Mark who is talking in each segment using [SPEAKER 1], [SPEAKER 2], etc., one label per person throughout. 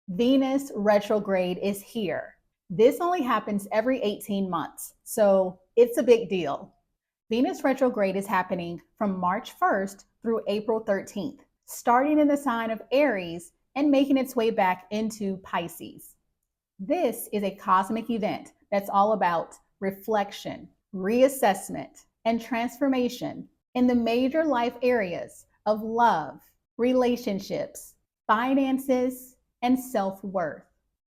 [SPEAKER 1] Venus retrograde is here. This only happens every 18 months, so it's a big deal. Venus retrograde is happening from March 1st through April 13th, starting in the sign of Aries and making its way back into Pisces. This is a cosmic event that's all about reflection, reassessment, and transformation in the major life areas of love, relationships, finances, and self-worth.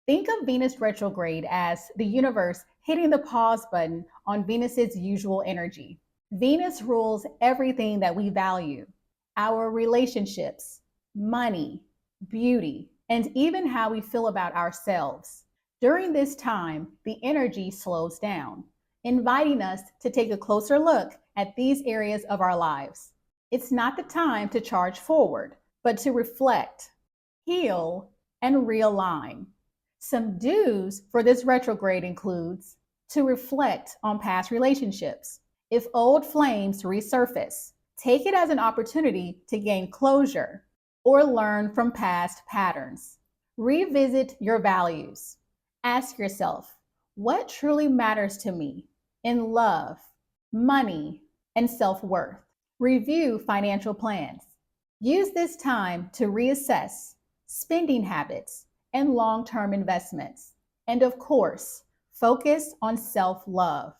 [SPEAKER 1] Think of Venus retrograde as the universe hitting the pause button on Venus's usual energy. Venus rules everything that we value, our relationships, money, beauty, and even how we feel about ourselves. During this time, the energy slows down, inviting us to take a closer look at these areas of our lives. It's not the time to charge forward, but to reflect, heal, and realign. Some do's for this retrograde includes to reflect on past relationships. If old flames resurface, take it as an opportunity to gain closure or learn from past patterns. Revisit your values. Ask yourself, what truly matters to me in love, money, and self-worth? Review financial plans. Use this time to reassess spending habits and long-term investments. And of course, focus on self-love.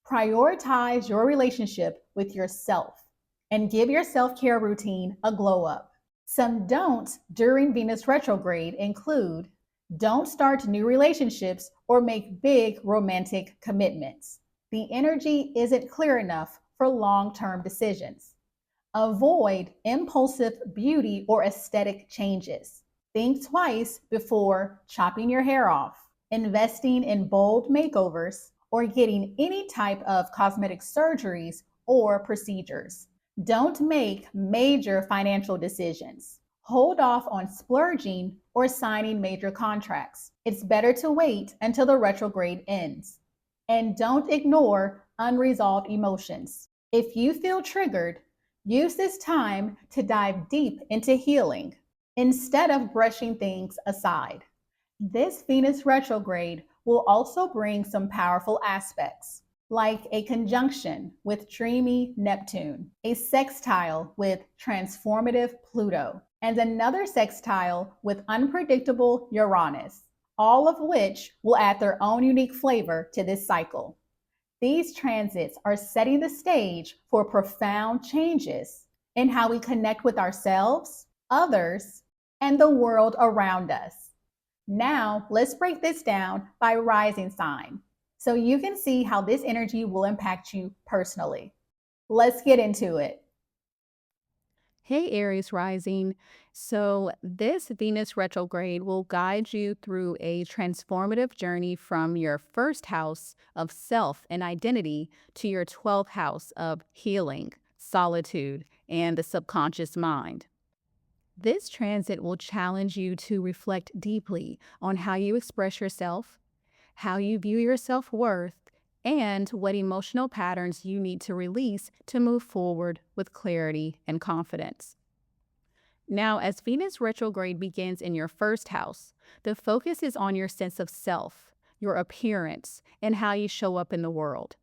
[SPEAKER 1] Prioritize your relationship with yourself and give your self-care routine a glow up. Some don'ts during Venus retrograde include don't start new relationships or make big romantic commitments. The energy isn't clear enough for long-term decisions. Avoid impulsive beauty or aesthetic changes. Think twice before chopping your hair off, investing in bold makeovers, or getting any type of cosmetic surgeries or procedures. Don't make major financial decisions. Hold off on splurging or signing major contracts. It's better to wait until the retrograde ends. And don't ignore unresolved emotions. If you feel triggered, use this time to dive deep into healing instead of brushing things aside. This Venus retrograde will also bring some powerful aspects, like a conjunction with dreamy Neptune, a sextile with transformative Pluto, and another sextile with unpredictable Uranus, all of which will add their own unique flavor to this cycle. These transits are setting the stage for profound changes in how we connect with ourselves, others, and the world around us. Now, let's break this down by rising sign so you can see how this energy will impact you personally. Let's get into it.
[SPEAKER 2] Hey, Aries rising. So, this Venus retrograde will guide you through a transformative journey from your first house of self and identity to your 12th house of healing, solitude, and the subconscious mind. This transit will challenge you to reflect deeply on how you express yourself, how you view your self worth, and what emotional patterns you need to release to move forward with clarity and confidence. Now, as Venus retrograde begins in your first house, the focus is on your sense of self, your appearance, and how you show up in the world.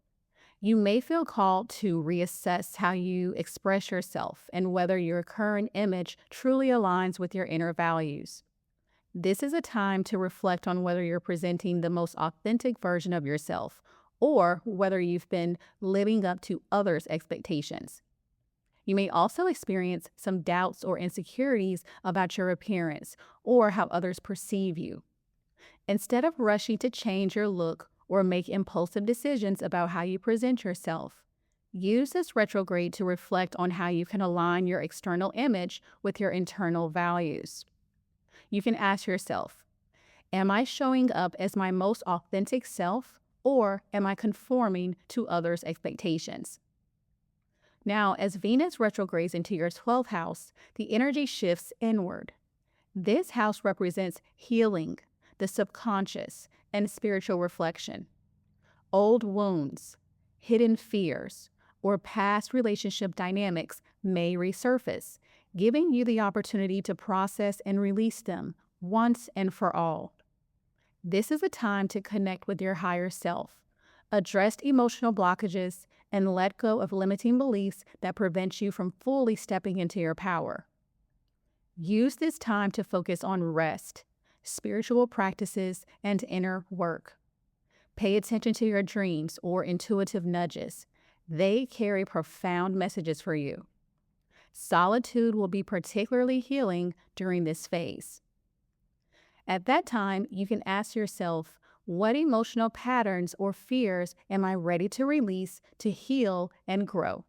[SPEAKER 2] You may feel called to reassess how you express yourself and whether your current image truly aligns with your inner values. This is a time to reflect on whether you're presenting the most authentic version of yourself or whether you've been living up to others' expectations. You may also experience some doubts or insecurities about your appearance or how others perceive you. Instead of rushing to change your look or make impulsive decisions about how you present yourself, use this retrograde to reflect on how you can align your external image with your internal values. You can ask yourself, am I showing up as my most authentic self, or am I conforming to others' expectations? Now, as Venus retrogrades into your 12th house, the energy shifts inward. This house represents healing, the subconscious, and spiritual reflection. Old wounds, hidden fears, or past relationship dynamics may resurface, giving you the opportunity to process and release them once and for all. This is a time to connect with your higher self, address emotional blockages, and let go of limiting beliefs that prevent you from fully stepping into your power. Use this time to focus on rest, spiritual practices, and inner work. Pay attention to your dreams or intuitive nudges. They carry profound messages for you. Solitude will be particularly healing during this phase. At that time, you can ask yourself, what emotional patterns or fears am I ready to release to heal and grow?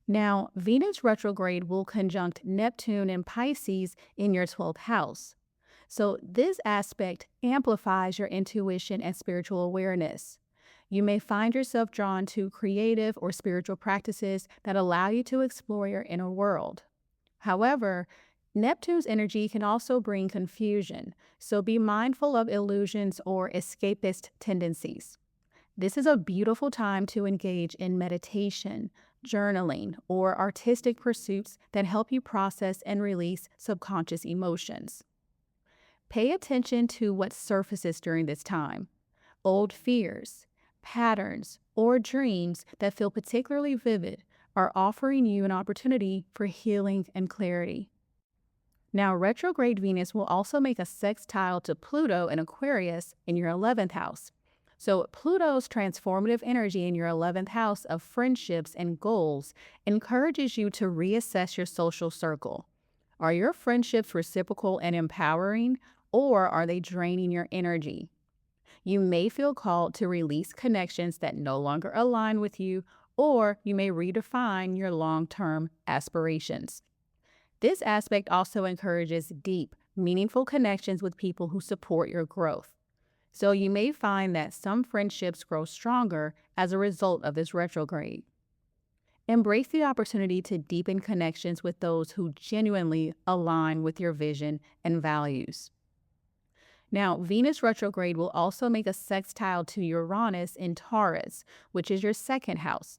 [SPEAKER 2] Now, Venus retrograde will conjunct Neptune and Pisces in your 12th house. So this aspect amplifies your intuition and spiritual awareness. You may find yourself drawn to creative or spiritual practices that allow you to explore your inner world. However, Neptune's energy can also bring confusion, so be mindful of illusions or escapist tendencies. This is a beautiful time to engage in meditation, journaling, or artistic pursuits that help you process and release subconscious emotions. Pay attention to what surfaces during this time. Old fears, patterns, or dreams that feel particularly vivid are offering you an opportunity for healing and clarity. Now, retrograde Venus will also make a sextile to Pluto in Aquarius in your 11th house. So Pluto's transformative energy in your 11th house of friendships and goals encourages you to reassess your social circle. Are your friendships reciprocal and empowering, or are they draining your energy? You may feel called to release connections that no longer align with you, or you may redefine your long-term aspirations. This aspect also encourages deep, meaningful connections with people who support your growth. So you may find that some friendships grow stronger as a result of this retrograde. Embrace the opportunity to deepen connections with those who genuinely align with your vision and values. Now, Venus retrograde will also make a sextile to Uranus in Taurus, which is your 2nd house.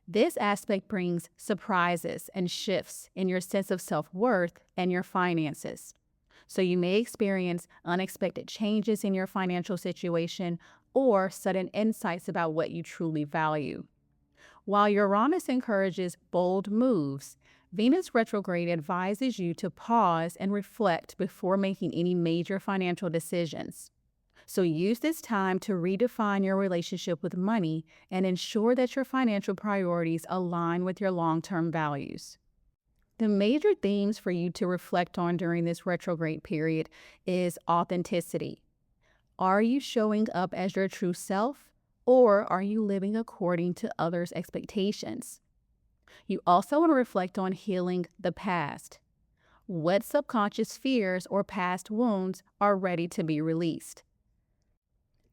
[SPEAKER 2] This aspect brings surprises and shifts in your sense of self-worth and your finances. So you may experience unexpected changes in your financial situation or sudden insights about what you truly value. While Uranus encourages bold moves, Venus retrograde advises you to pause and reflect before making any major financial decisions. So use this time to redefine your relationship with money and ensure that your financial priorities align with your long-term values. The major themes for you to reflect on during this retrograde period is authenticity. Are you showing up as your true self, or are you living according to others' expectations? You also want to reflect on healing the past. What subconscious fears or past wounds are ready to be released?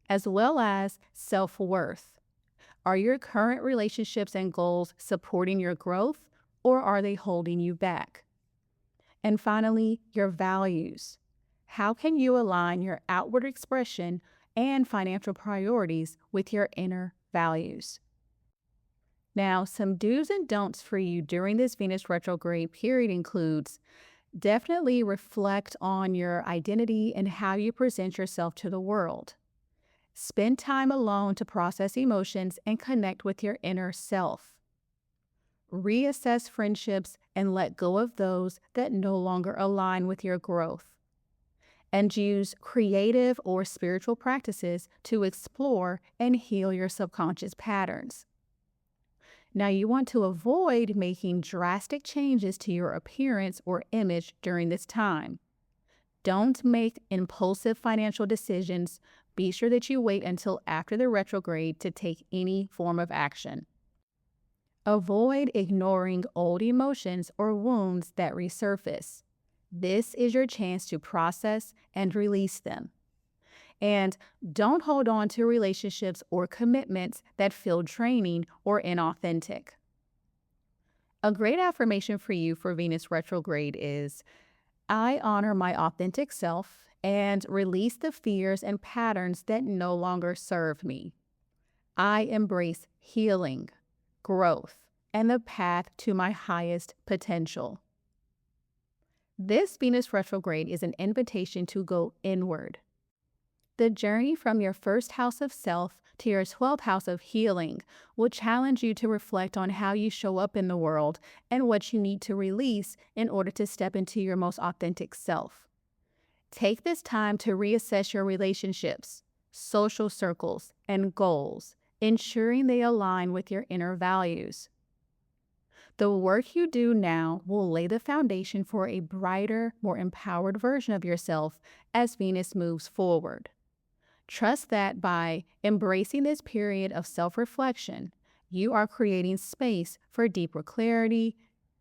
[SPEAKER 2] As well as self-worth. Are your current relationships and goals supporting your growth, or are they holding you back? And finally, your values. How can you align your outward expression and financial priorities with your inner values? Now, some do's and don'ts for you during this Venus retrograde period includes definitely reflect on your identity and how you present yourself to the world. Spend time alone to process emotions and connect with your inner self. Reassess friendships and let go of those that no longer align with your growth. And use creative or spiritual practices to explore and heal your subconscious patterns. Now, you want to avoid making drastic changes to your appearance or image during this time. Don't make impulsive financial decisions. Be sure that you wait until after the retrograde to take any form of action. Avoid ignoring old emotions or wounds that resurface. This is your chance to process and release them. And don't hold on to relationships or commitments that feel draining or inauthentic. A great affirmation for you for Venus retrograde is, I honor my authentic self and release the fears and patterns that no longer serve me. I embrace healing, growth, and the path to my highest potential. This Venus retrograde is an invitation to go inward. The journey from your first house of self to your 12th house of healing will challenge you to reflect on how you show up in the world and what you need to release in order to step into your most authentic self. Take this time to reassess your relationships, social circles, and goals, ensuring they align with your inner values. The work you do now will lay the foundation for a brighter, more empowered version of yourself as Venus moves forward. Trust that by embracing this period of self-reflection, you are creating space for deeper clarity,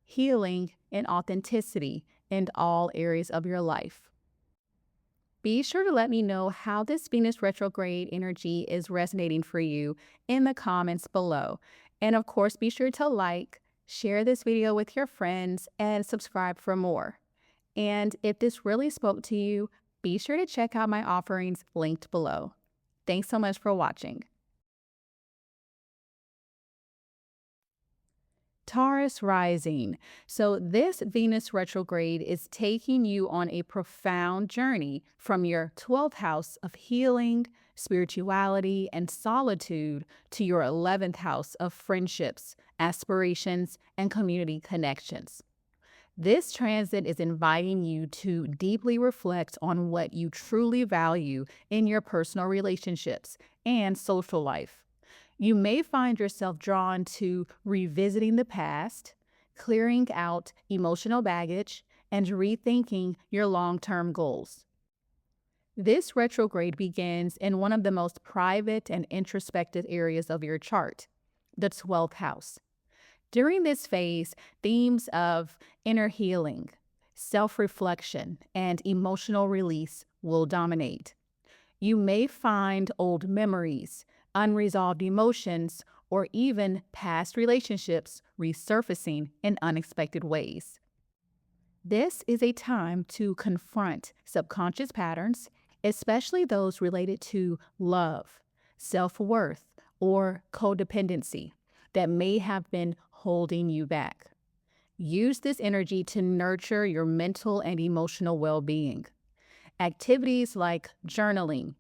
[SPEAKER 2] healing, and authenticity in all areas of your life. Be sure to let me know how this Venus retrograde energy is resonating for you in the comments below. And of course, be sure to like, share this video with your friends, and subscribe for more. And if this really spoke to you, be sure to check out my offerings linked below. Thanks so much for watching. Taurus rising. So this Venus retrograde is taking you on a profound journey from your 12th house of healing, spirituality, and solitude to your 11th house of friendships, aspirations, and community connections. This transit is inviting you to deeply reflect on what you truly value in your personal relationships and social life. You may find yourself drawn to revisiting the past, clearing out emotional baggage, and rethinking your long-term goals. This retrograde begins in one of the most private and introspective areas of your chart, the 12th house. During this phase, themes of inner healing, self-reflection, and emotional release will dominate. You may find old memories, unresolved emotions, or even past relationships resurfacing in unexpected ways. This is a time to confront subconscious patterns, especially those related to love, self-worth, or codependency that may have been holding you back. Use this energy to nurture your mental and emotional well-being. Activities like journaling,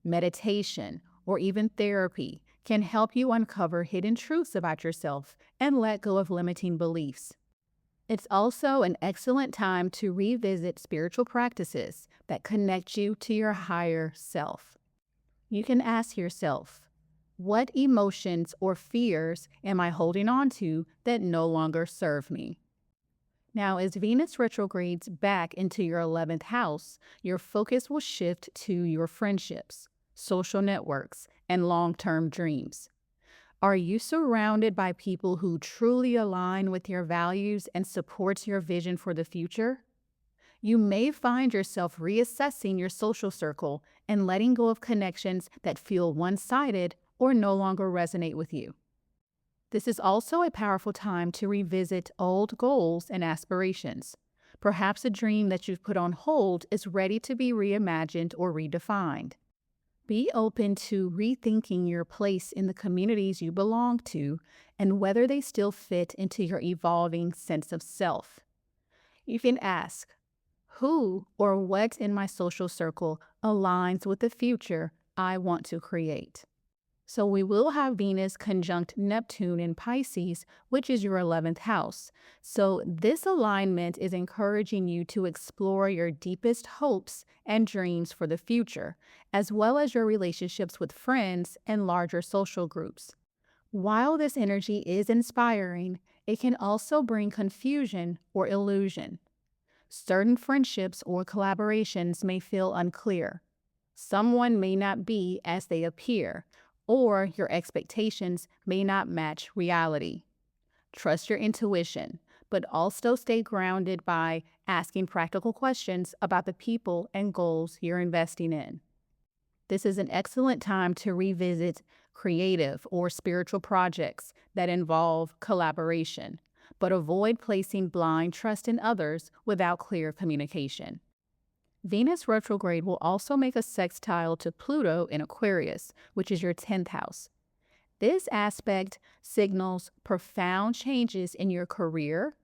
[SPEAKER 2] meditation, or even therapy can help you uncover hidden truths about yourself and let go of limiting beliefs. It's also an excellent time to revisit spiritual practices that connect you to your higher self. You can ask yourself, what emotions or fears am I holding on to that no longer serve me? Now, as Venus retrogrades back into your 11th house, your focus will shift to your friendships, social networks, and long-term dreams. Are you surrounded by people who truly align with your values and support your vision for the future? You may find yourself reassessing your social circle and letting go of connections that feel one-sided or no longer resonate with you. This is also a powerful time to revisit old goals and aspirations. Perhaps a dream that you've put on hold is ready to be reimagined or redefined. Be open to rethinking your place in the communities you belong to and whether they still fit into your evolving sense of self. You can ask, who or what in my social circle aligns with the future I want to create? So we will have Venus conjunct Neptune in Pisces, which is your 11th house. So this alignment is encouraging you to explore your deepest hopes and dreams for the future, as well as your relationships with friends and larger social groups. While this energy is inspiring, it can also bring confusion or illusion. Certain friendships or collaborations may feel unclear. Someone may not be as they appear, or your expectations may not match reality. Trust your intuition, but also stay grounded by asking practical questions about the people and goals you're investing in. This is an excellent time to revisit creative or spiritual projects that involve collaboration, but avoid placing blind trust in others without clear communication. Venus retrograde will also make a sextile to Pluto in Aquarius, which is your 10th house. This aspect signals profound changes in your career,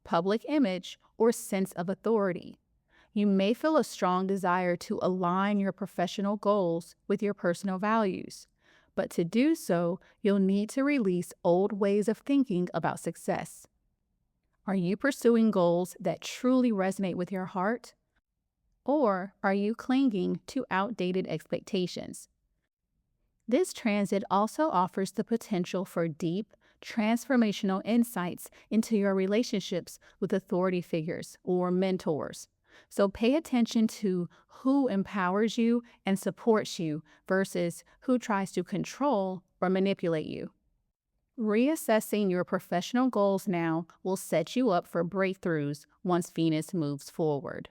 [SPEAKER 2] public image, or sense of authority. You may feel a strong desire to align your professional goals with your personal values, but to do so, you'll need to release old ways of thinking about success. Are you pursuing goals that truly resonate with your heart? Or are you clinging to outdated expectations? This transit also offers the potential for deep, transformational insights into your relationships with authority figures or mentors. So pay attention to who empowers you and supports you versus who tries to control or manipulate you. Reassessing your professional goals now will set you up for breakthroughs once Venus moves forward.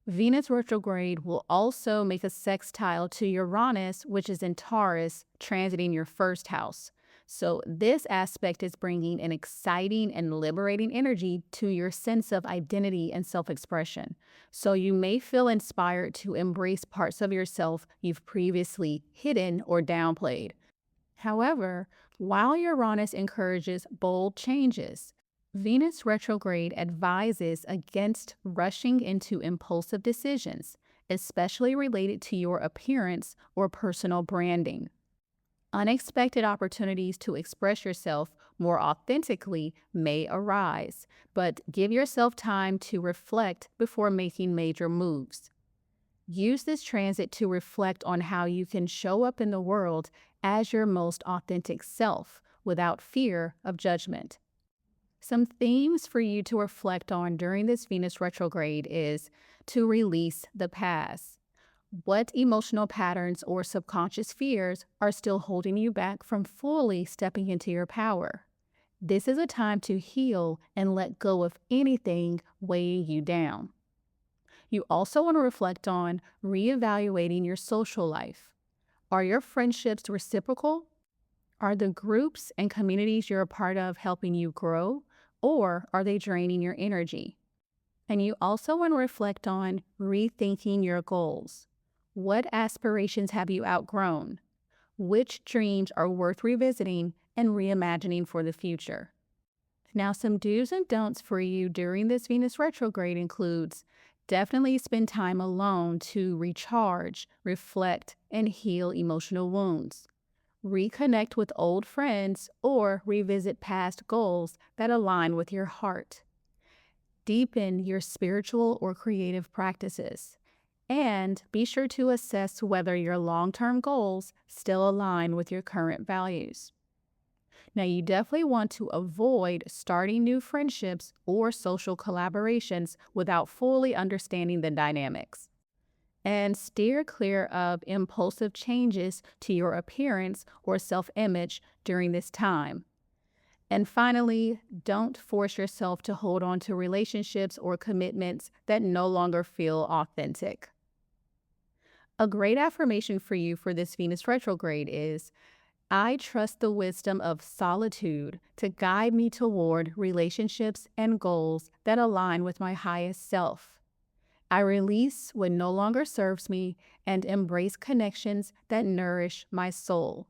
[SPEAKER 2] Venus retrograde will also make a sextile to Uranus, which is in Taurus, transiting your first house. So this aspect is bringing an exciting and liberating energy to your sense of identity and self-expression. So you may feel inspired to embrace parts of yourself you've previously hidden or downplayed. However, while Uranus encourages bold changes, Venus retrograde advises against rushing into impulsive decisions, especially related to your appearance or personal branding. Unexpected opportunities to express yourself more authentically may arise, but give yourself time to reflect before making major moves. Use this transit to reflect on how you can show up in the world as your most authentic self without fear of judgment. Some themes for you to reflect on during this Venus retrograde is to release the past. What emotional patterns or subconscious fears are still holding you back from fully stepping into your power? This is a time to heal and let go of anything weighing you down. You also want to reflect on reevaluating your social life. Are your friendships reciprocal? Are the groups and communities you're a part of helping you grow, or are they draining your energy? And you also want to reflect on rethinking your goals. What aspirations have you outgrown? Which dreams are worth revisiting and reimagining for the future? Now, some do's and don'ts for you during this Venus retrograde includes definitely spend time alone to recharge, reflect, and heal emotional wounds. Reconnect with old friends or revisit past goals that align with your heart. Deepen your spiritual or creative practices. And be sure to assess whether your long-term goals still align with your current values. Now, you definitely want to avoid starting new friendships or social collaborations without fully understanding the dynamics. And steer clear of impulsive changes to your appearance or self-image during this time. And finally, don't force yourself to hold on to relationships or commitments that no longer feel authentic. A great affirmation for you for this Venus retrograde is, I trust the wisdom of solitude to guide me toward relationships and goals that align with my highest self. I release what no longer serves me and embrace connections that nourish my soul.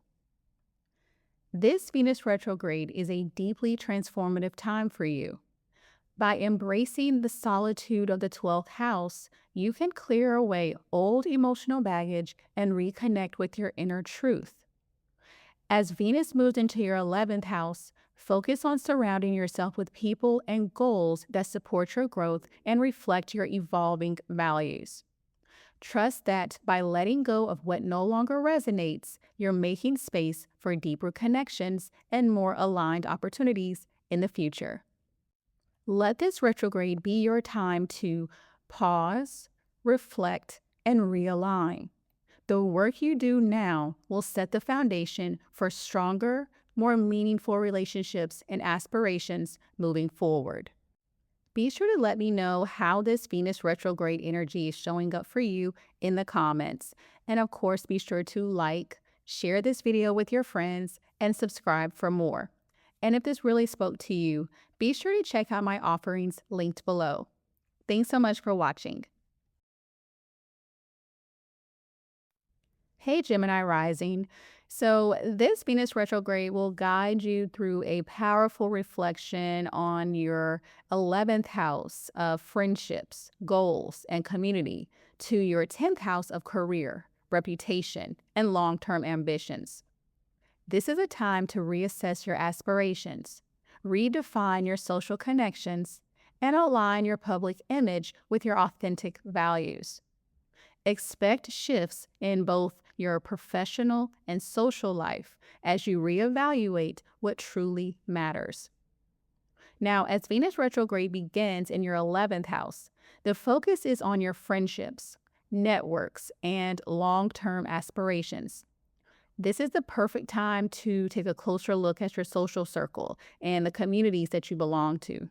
[SPEAKER 2] This Venus retrograde is a deeply transformative time for you. By embracing the solitude of the 12th house, you can clear away old emotional baggage and reconnect with your inner truth. As Venus moves into your 11th house, focus on surrounding yourself with people and goals that support your growth and reflect your evolving values. Trust that by letting go of what no longer resonates, you're making space for deeper connections and more aligned opportunities in the future. Let this retrograde be your time to pause, reflect, and realign. The work you do now will set the foundation for stronger, more meaningful relationships and aspirations moving forward. Be sure to let me know how this Venus retrograde energy is showing up for you in the comments. And of course, be sure to like, share this video with your friends, and subscribe for more. And if this really spoke to you, be sure to check out my offerings linked below. Thanks so much for watching. Hey, Gemini rising. So, this Venus retrograde will guide you through a powerful reflection on your 11th house of friendships, goals, and community to your 10th house of career, reputation, and long term ambitions. This is a time to reassess your aspirations, redefine your social connections, and align your public image with your authentic values. Expect shifts in both your professional and social life as you reevaluate what truly matters. Now, as Venus retrograde begins in your 11th house, the focus is on your friendships, networks, and long term aspirations. This is the perfect time to take a closer look at your social circle and the communities that you belong to.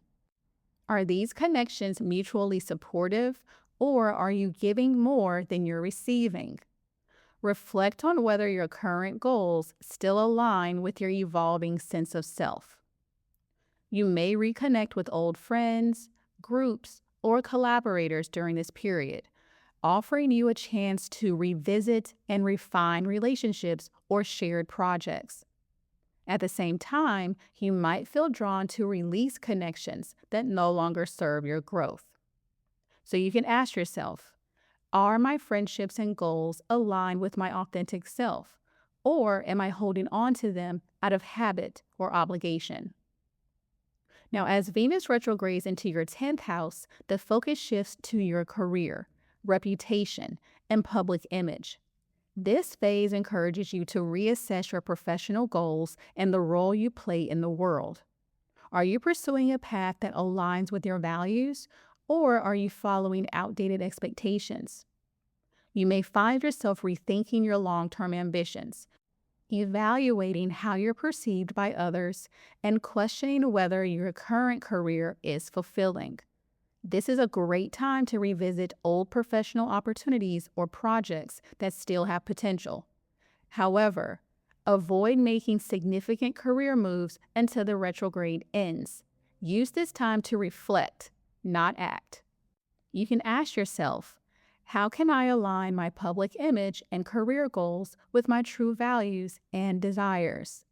[SPEAKER 2] Are these connections mutually supportive, or are you giving more than you're receiving? Reflect on whether your current goals still align with your evolving sense of self. You may reconnect with old friends, groups, or collaborators during this period, offering you a chance to revisit and refine relationships or shared projects. At the same time, you might feel drawn to release connections that no longer serve your growth. So you can ask yourself, are my friendships and goals aligned with my authentic self? Or am I holding on to them out of habit or obligation? Now, as Venus retrogrades into your 10th house, the focus shifts to your career, reputation, and public image. This phase encourages you to reassess your professional goals and the role you play in the world. Are you pursuing a path that aligns with your values, or are you following outdated expectations? You may find yourself rethinking your long term ambitions, evaluating how you're perceived by others, and questioning whether your current career is fulfilling. This is a great time to revisit old professional opportunities or projects that still have potential. However, avoid making significant career moves until the retrograde ends. Use this time to reflect, not act. You can ask yourself, how can I align my public image and career goals with my true values and desires?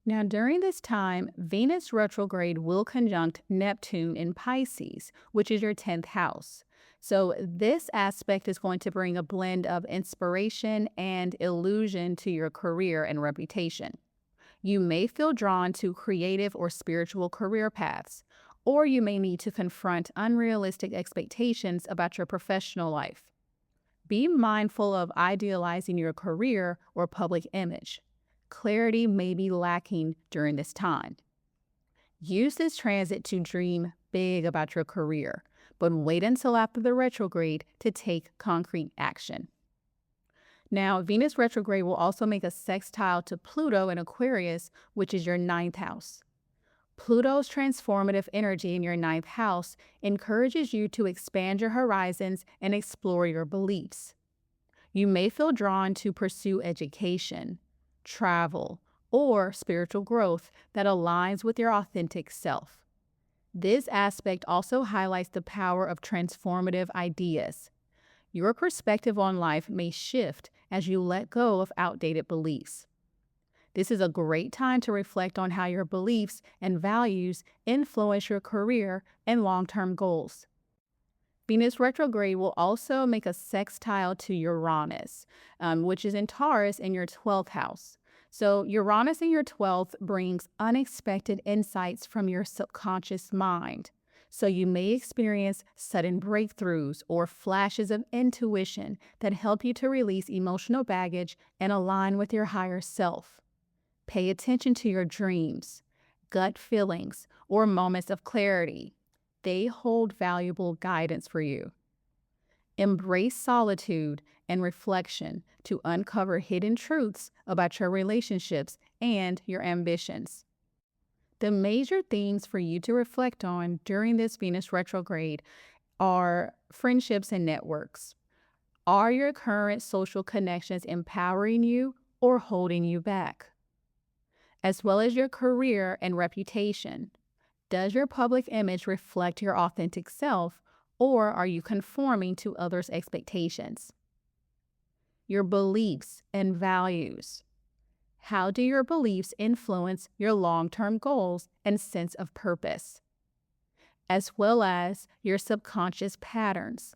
[SPEAKER 2] Now, during this time, Venus retrograde will conjunct Neptune in Pisces, which is your 10th house. So, this aspect is going to bring a blend of inspiration and illusion to your career and reputation. You may feel drawn to creative or spiritual career paths, or you may need to confront unrealistic expectations about your professional life. Be mindful of idealizing your career or public image. Clarity may be lacking during this time. Use this transit to dream big about your career, but wait until after the retrograde to take concrete action. Now, Venus retrograde will also make a sextile to Pluto in Aquarius, which is your 9th house. Pluto's transformative energy in your 9th house encourages you to expand your horizons and explore your beliefs. You may feel drawn to pursue education, travel, or spiritual growth that aligns with your authentic self. This aspect also highlights the power of transformative ideas. Your perspective on life may shift as you let go of outdated beliefs. This is a great time to reflect on how your beliefs and values influence your career and long-term goals. Venus retrograde will also make a sextile to Uranus, which is in Taurus in your 12th house. So Uranus in your 12th brings unexpected insights from your subconscious mind. So you may experience sudden breakthroughs or flashes of intuition that help you to release emotional baggage and align with your higher self. Pay attention to your dreams, gut feelings, or moments of clarity. They hold valuable guidance for you. Embrace solitude and reflection to uncover hidden truths about your relationships and your ambitions. The major themes for you to reflect on during this Venus retrograde are friendships and networks. Are your current social connections empowering you or holding you back? As well as your career and reputation. Does your public image reflect your authentic self, or are you conforming to others' expectations? your beliefs and values. How do your beliefs influence your long-term goals and sense of purpose, as well as your subconscious patterns?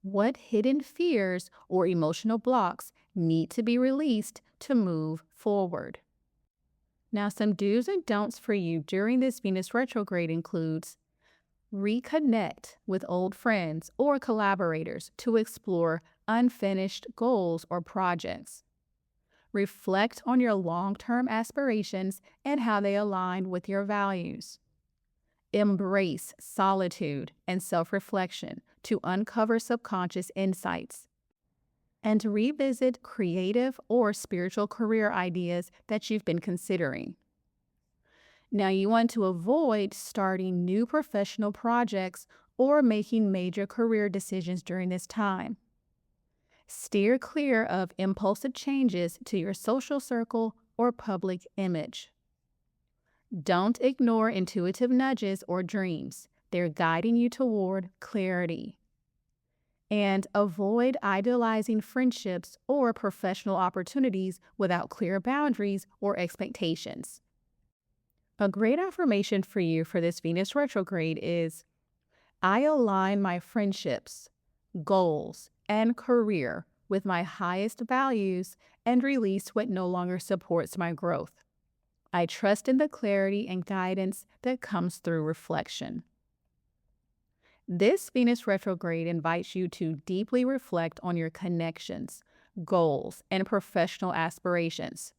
[SPEAKER 2] What hidden fears or emotional blocks need to be released to move forward? Now, some do's and don'ts for you during this Venus retrograde includes reconnect with old friends or collaborators to explore unfinished goals or projects. Reflect on your long-term aspirations and how they align with your values. Embrace solitude and self-reflection to uncover subconscious insights. And revisit creative or spiritual career ideas that you've been considering. Now, you want to avoid starting new professional projects or making major career decisions during this time. Steer clear of impulsive changes to your social circle or public image. Don't ignore intuitive nudges or dreams. They're guiding you toward clarity. And avoid idealizing friendships or professional opportunities without clear boundaries or expectations. A great affirmation for you for this Venus retrograde is, I align my friendships, goals, and career with my highest values and release what no longer supports my growth. I trust in the clarity and guidance that comes through reflection. This Venus retrograde invites you to deeply reflect on your connections, goals, and professional aspirations.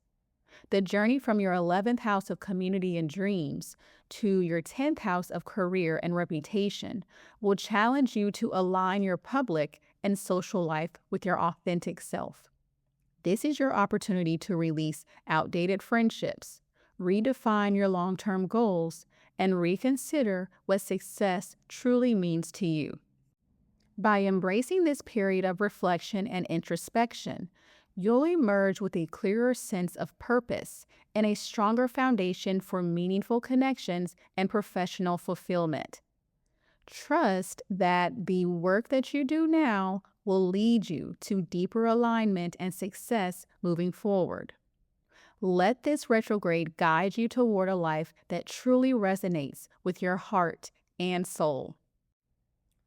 [SPEAKER 2] The journey from your 11th house of community and dreams to your 10th house of career and reputation will challenge you to align your public and social life with your authentic self. This is your opportunity to release outdated friendships, redefine your long-term goals, and reconsider what success truly means to you. By embracing this period of reflection and introspection, you'll emerge with a clearer sense of purpose and a stronger foundation for meaningful connections and professional fulfillment. Trust that the work that you do now will lead you to deeper alignment and success moving forward. Let this retrograde guide you toward a life that truly resonates with your heart and soul.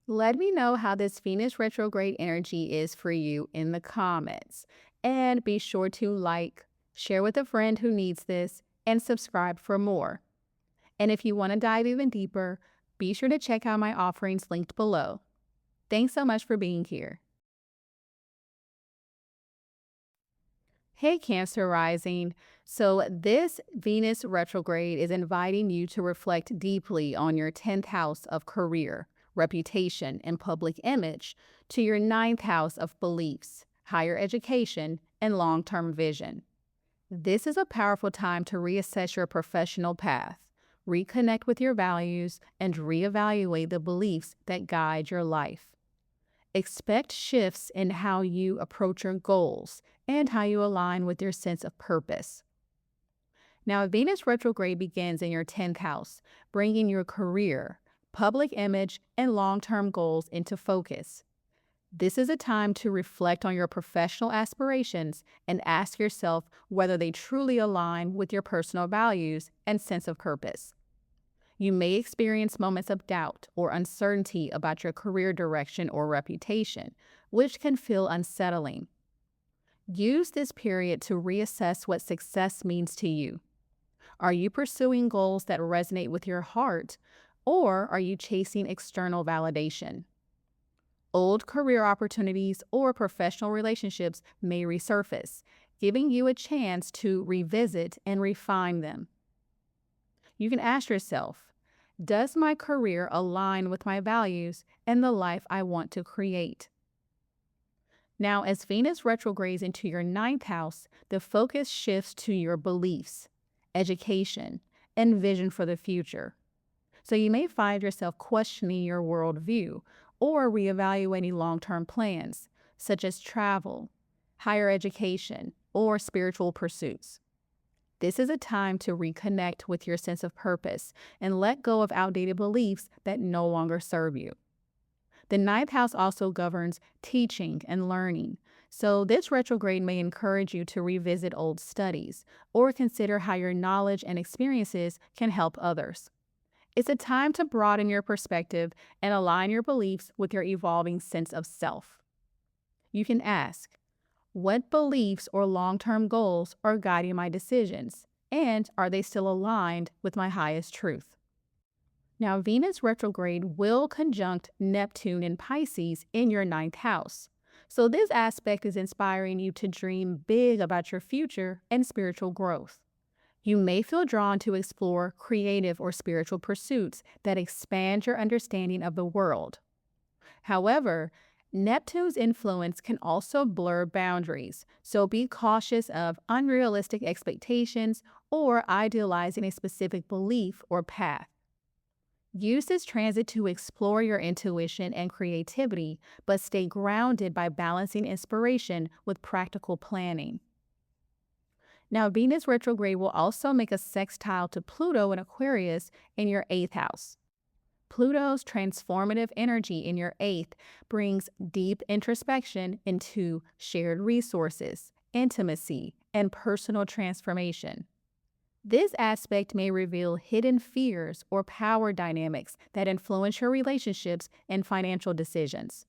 [SPEAKER 2] Let me know how this Venus retrograde energy is for you in the comments. And be sure to like, share with a friend who needs this, and subscribe for more. And if you want to dive even deeper, be sure to check out my offerings linked below. Thanks so much for being here. Hey Cancer rising. So this Venus retrograde is inviting you to reflect deeply on your 10th house of career, reputation, and public image to your 9th house of beliefs, higher education, and long-term vision. This is a powerful time to reassess your professional path, reconnect with your values, and reevaluate the beliefs that guide your life. Expect shifts in how you approach your goals and how you align with your sense of purpose. Now, Venus retrograde begins in your 10th house, bringing your career, public image, and long-term goals into focus. This is a time to reflect on your professional aspirations and ask yourself whether they truly align with your personal values and sense of purpose. You may experience moments of doubt or uncertainty about your career direction or reputation, which can feel unsettling. Use this period to reassess what success means to you. Are you pursuing goals that resonate with your heart, or are you chasing external validation? Old career opportunities or professional relationships may resurface, giving you a chance to revisit and refine them. You can ask yourself, does my career align with my values and the life I want to create? Now, as Venus retrogrades into your 9th house, the focus shifts to your beliefs, education, and vision for the future. So you may find yourself questioning your worldview or reevaluating long-term plans, such as travel, higher education, or spiritual pursuits. This is a time to reconnect with your sense of purpose and let go of outdated beliefs that no longer serve you. The ninth house also governs teaching and learning. So, this retrograde may encourage you to revisit old studies or consider how your knowledge and experiences can help others. It's a time to broaden your perspective and align your beliefs with your evolving sense of self. You can ask, what beliefs or long-term goals are guiding my decisions? And are they still aligned with my highest truth? Now, Venus retrograde will conjunct Neptune in Pisces in your ninth house. So, this aspect is inspiring you to dream big about your future and spiritual growth. You may feel drawn to explore creative or spiritual pursuits that expand your understanding of the world. However, Neptune's influence can also blur boundaries, so be cautious of unrealistic expectations or idealizing a specific belief or path. Use this transit to explore your intuition and creativity, but stay grounded by balancing inspiration with practical planning. Now, Venus retrograde will also make a sextile to Pluto in Aquarius in your 8th house. Pluto's transformative energy in your 8th brings deep introspection into shared resources, intimacy, and personal transformation. This aspect may reveal hidden fears or power dynamics that influence your relationships and financial decisions.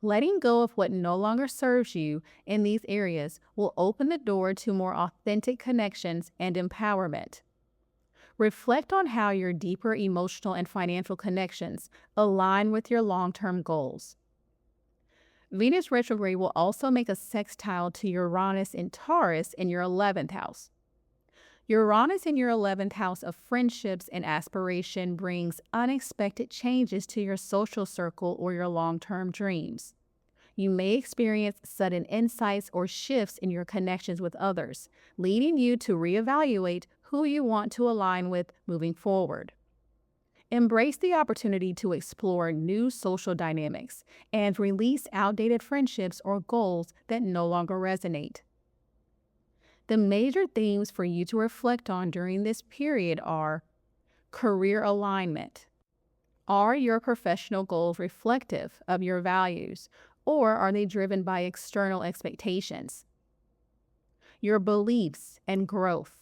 [SPEAKER 2] Letting go of what no longer serves you in these areas will open the door to more authentic connections and empowerment. Reflect on how your deeper emotional and financial connections align with your long-term goals. Venus retrograde will also make a sextile to Uranus in Taurus in your 11th house. Uranus in your 11th house of friendships and aspiration brings unexpected changes to your social circle or your long-term dreams. You may experience sudden insights or shifts in your connections with others, leading you to reevaluate who you want to align with moving forward. Embrace the opportunity to explore new social dynamics and release outdated friendships or goals that no longer resonate. The major themes for you to reflect on during this period are career alignment. Are your professional goals reflective of your values, or are they driven by external expectations? Your beliefs and growth.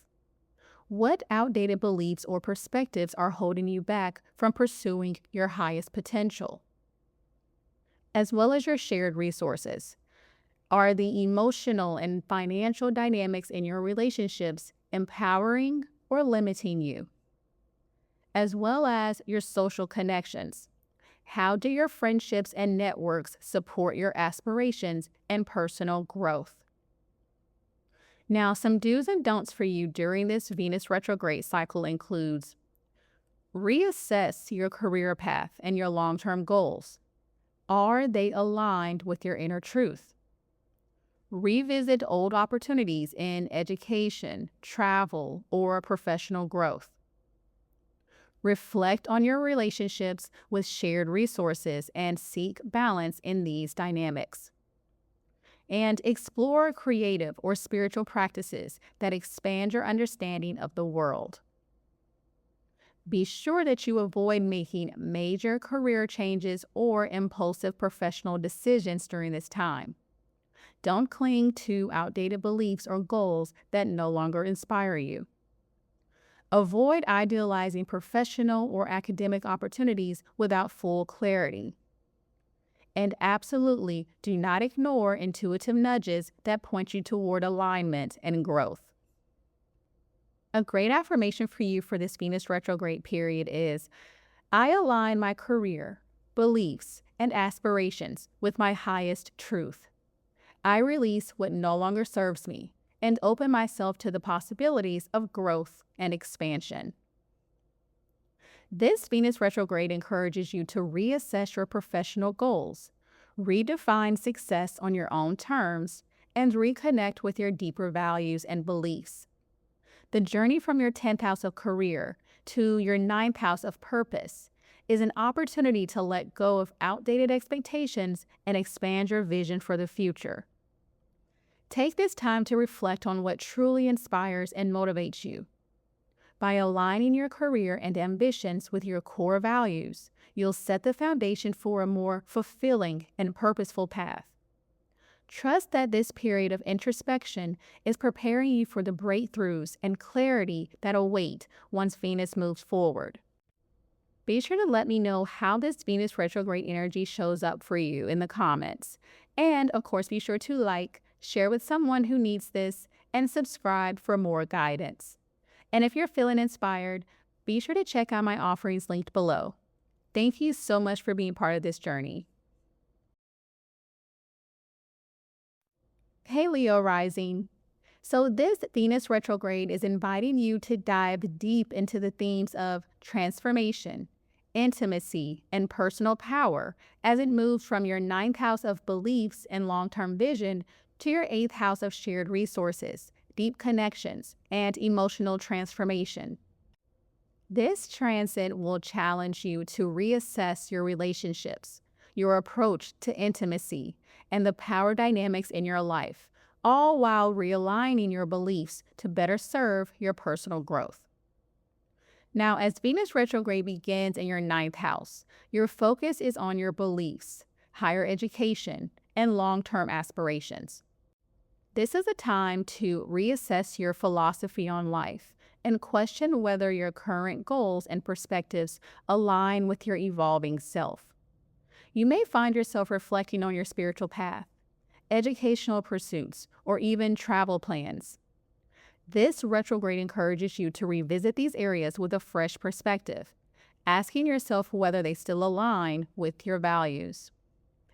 [SPEAKER 2] What outdated beliefs or perspectives are holding you back from pursuing your highest potential? As well as your shared resources. Are the emotional and financial dynamics in your relationships empowering or limiting you? As well as your social connections. How do your friendships and networks support your aspirations and personal growth? Now, some do's and don'ts for you during this Venus retrograde cycle includes reassess your career path and your long-term goals. Are they aligned with your inner truth? Revisit old opportunities in education, travel, or professional growth. Reflect on your relationships with shared resources and seek balance in these dynamics. And explore creative or spiritual practices that expand your understanding of the world. Be sure that you avoid making major career changes or impulsive professional decisions during this time. Don't cling to outdated beliefs or goals that no longer inspire you. Avoid idealizing professional or academic opportunities without full clarity. And absolutely do not ignore intuitive nudges that point you toward alignment and growth. A great affirmation for you for this Venus retrograde period is, I align my career, beliefs, and aspirations with my highest truth. I release what no longer serves me and open myself to the possibilities of growth and expansion. This Venus retrograde encourages you to reassess your professional goals, redefine success on your own terms, and reconnect with your deeper values and beliefs. The journey from your 10th house of career to your 9th house of purpose is an opportunity to let go of outdated expectations and expand your vision for the future. Take this time to reflect on what truly inspires and motivates you. By aligning your career and ambitions with your core values, you'll set the foundation for a more fulfilling and purposeful path. Trust that this period of introspection is preparing you for the breakthroughs and clarity that await once Venus moves forward. Be sure to let me know how this Venus retrograde energy shows up for you in the comments. And of course, be sure to like, share with someone who needs this, and subscribe for more guidance. And if you're feeling inspired, be sure to check out my offerings linked below. Thank you so much for being part of this journey. Hey Leo rising. So this Venus retrograde is inviting you to dive deep into the themes of transformation, intimacy, and personal power as it moves from your 9th house of beliefs and long-term vision to your 8th house of shared resources, deep connections, and emotional transformation. This transit will challenge you to reassess your relationships, your approach to intimacy, and the power dynamics in your life, all while realigning your beliefs to better serve your personal growth. Now, as Venus retrograde begins in your 9th house, your focus is on your beliefs, higher education, and long-term aspirations. This is a time to reassess your philosophy on life and question whether your current goals and perspectives align with your evolving self. You may find yourself reflecting on your spiritual path, educational pursuits, or even travel plans. This retrograde encourages you to revisit these areas with a fresh perspective, asking yourself whether they still align with your values.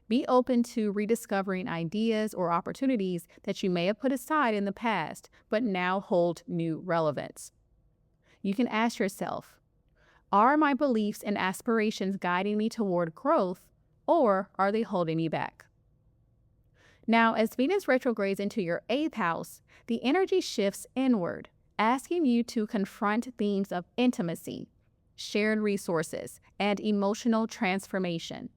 [SPEAKER 2] Be open to rediscovering ideas or opportunities that you may have put aside in the past, but now hold new relevance. You can ask yourself, are my beliefs and aspirations guiding me toward growth, or are they holding me back? Now, as Venus retrogrades into your 8th house, the energy shifts inward, asking you to confront themes of intimacy, shared resources, and emotional transformation.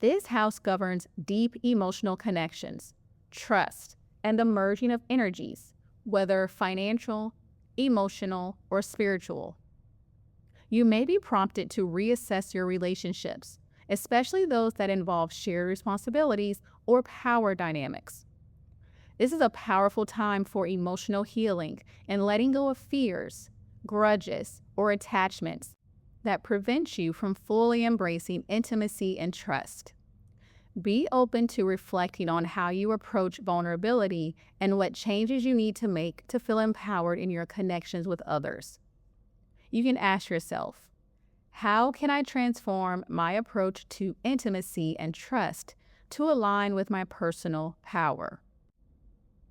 [SPEAKER 2] This house governs deep emotional connections, trust, and the merging of energies, whether financial, emotional, or spiritual. You may be prompted to reassess your relationships, especially those that involve shared responsibilities or power dynamics. This is a powerful time for emotional healing and letting go of fears, grudges, or attachments that prevent you from fully embracing intimacy and trust. Be open to reflecting on how you approach vulnerability and what changes you need to make to feel empowered in your connections with others. You can ask yourself, how can I transform my approach to intimacy and trust to align with my personal power?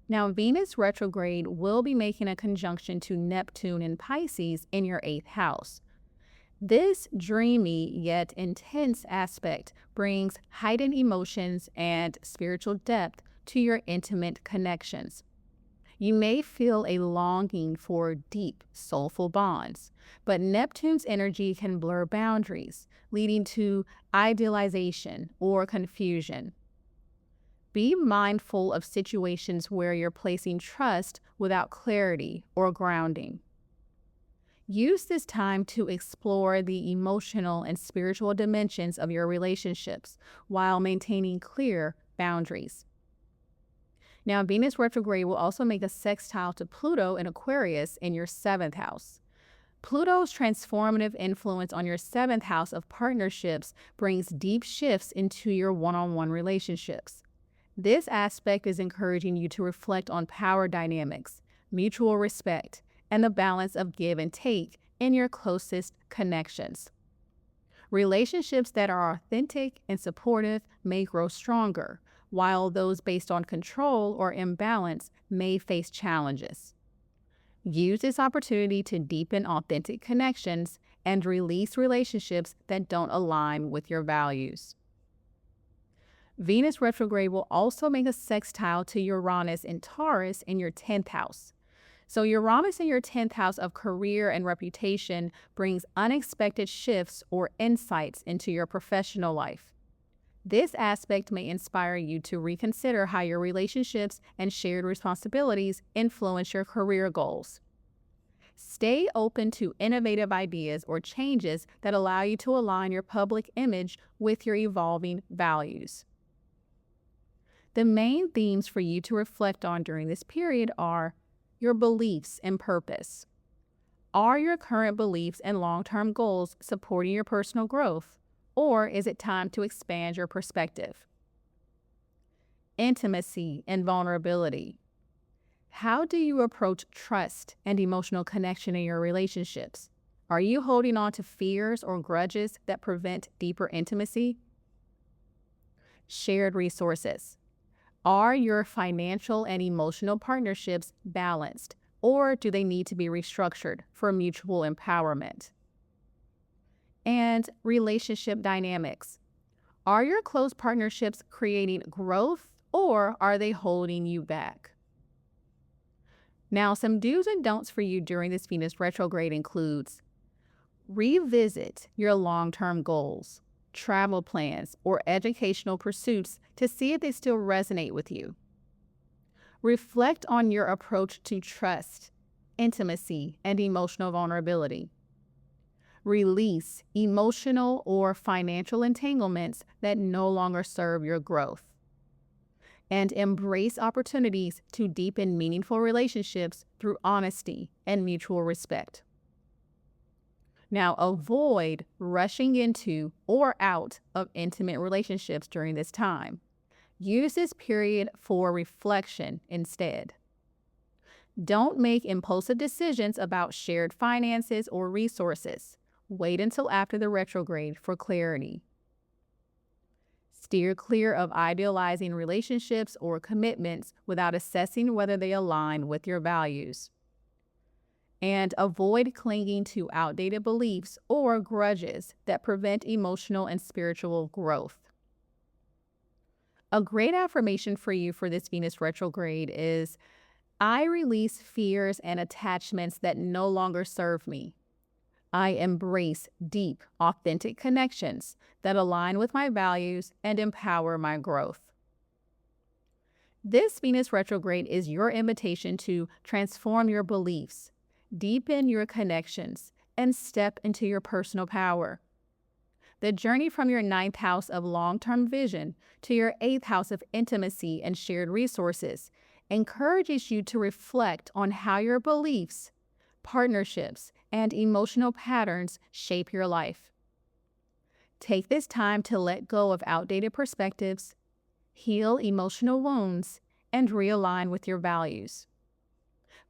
[SPEAKER 2] Now, Venus retrograde will be making a conjunction to Neptune in Pisces in your 8th house. This dreamy yet intense aspect brings heightened emotions and spiritual depth to your intimate connections. You may feel a longing for deep, soulful bonds, but Neptune's energy can blur boundaries, leading to idealization or confusion. Be mindful of situations where you're placing trust without clarity or grounding. Use this time to explore the emotional and spiritual dimensions of your relationships while maintaining clear boundaries. Now, Venus retrograde will also make a sextile to Pluto in Aquarius in your 7th house. Pluto's transformative influence on your 7th house of partnerships brings deep shifts into your one-on-one relationships. This aspect is encouraging you to reflect on power dynamics, mutual respect, and the balance of give and take in your closest connections. Relationships that are authentic and supportive may grow stronger, while those based on control or imbalance may face challenges. Use this opportunity to deepen authentic connections and release relationships that don't align with your values. Venus retrograde will also make a sextile to Uranus in Taurus in your 10th house. So Uranus in your 10th house of career and reputation brings unexpected shifts or insights into your professional life. This aspect may inspire you to reconsider how your relationships and shared responsibilities influence your career goals. Stay open to innovative ideas or changes that allow you to align your public image with your evolving values. The main themes for you to reflect on during this period are your beliefs and purpose. Are your current beliefs and long-term goals supporting your personal growth, or is it time to expand your perspective? Intimacy and vulnerability. How do you approach trust and emotional connection in your relationships? Are you holding on to fears or grudges that prevent deeper intimacy? Shared resources. Are your financial and emotional partnerships balanced, or do they need to be restructured for mutual empowerment? And relationship dynamics. Are your close partnerships creating growth, or are they holding you back? Now, some do's and don'ts for you during this Venus retrograde includes revisit your long-term goals, travel plans, or educational pursuits to see if they still resonate with you. Reflect on your approach to trust, intimacy, and emotional vulnerability. Release emotional or financial entanglements that no longer serve your growth. And embrace opportunities to deepen meaningful relationships through honesty and mutual respect. Now, avoid rushing into or out of intimate relationships during this time. Use this period for reflection instead. Don't make impulsive decisions about shared finances or resources. Wait until after the retrograde for clarity. Steer clear of idealizing relationships or commitments without assessing whether they align with your values. And avoid clinging to outdated beliefs or grudges that prevent emotional and spiritual growth. A great affirmation for you for this Venus retrograde is, I release fears and attachments that no longer serve me. I embrace deep, authentic connections that align with my values and empower my growth. This Venus retrograde is your invitation to transform your beliefs, deepen your connections, and step into your personal power. The journey from your 9th house of long-term vision to your 8th house of intimacy and shared resources encourages you to reflect on how your beliefs, partnerships, and emotional patterns shape your life. Take this time to let go of outdated perspectives, heal emotional wounds, and realign with your values.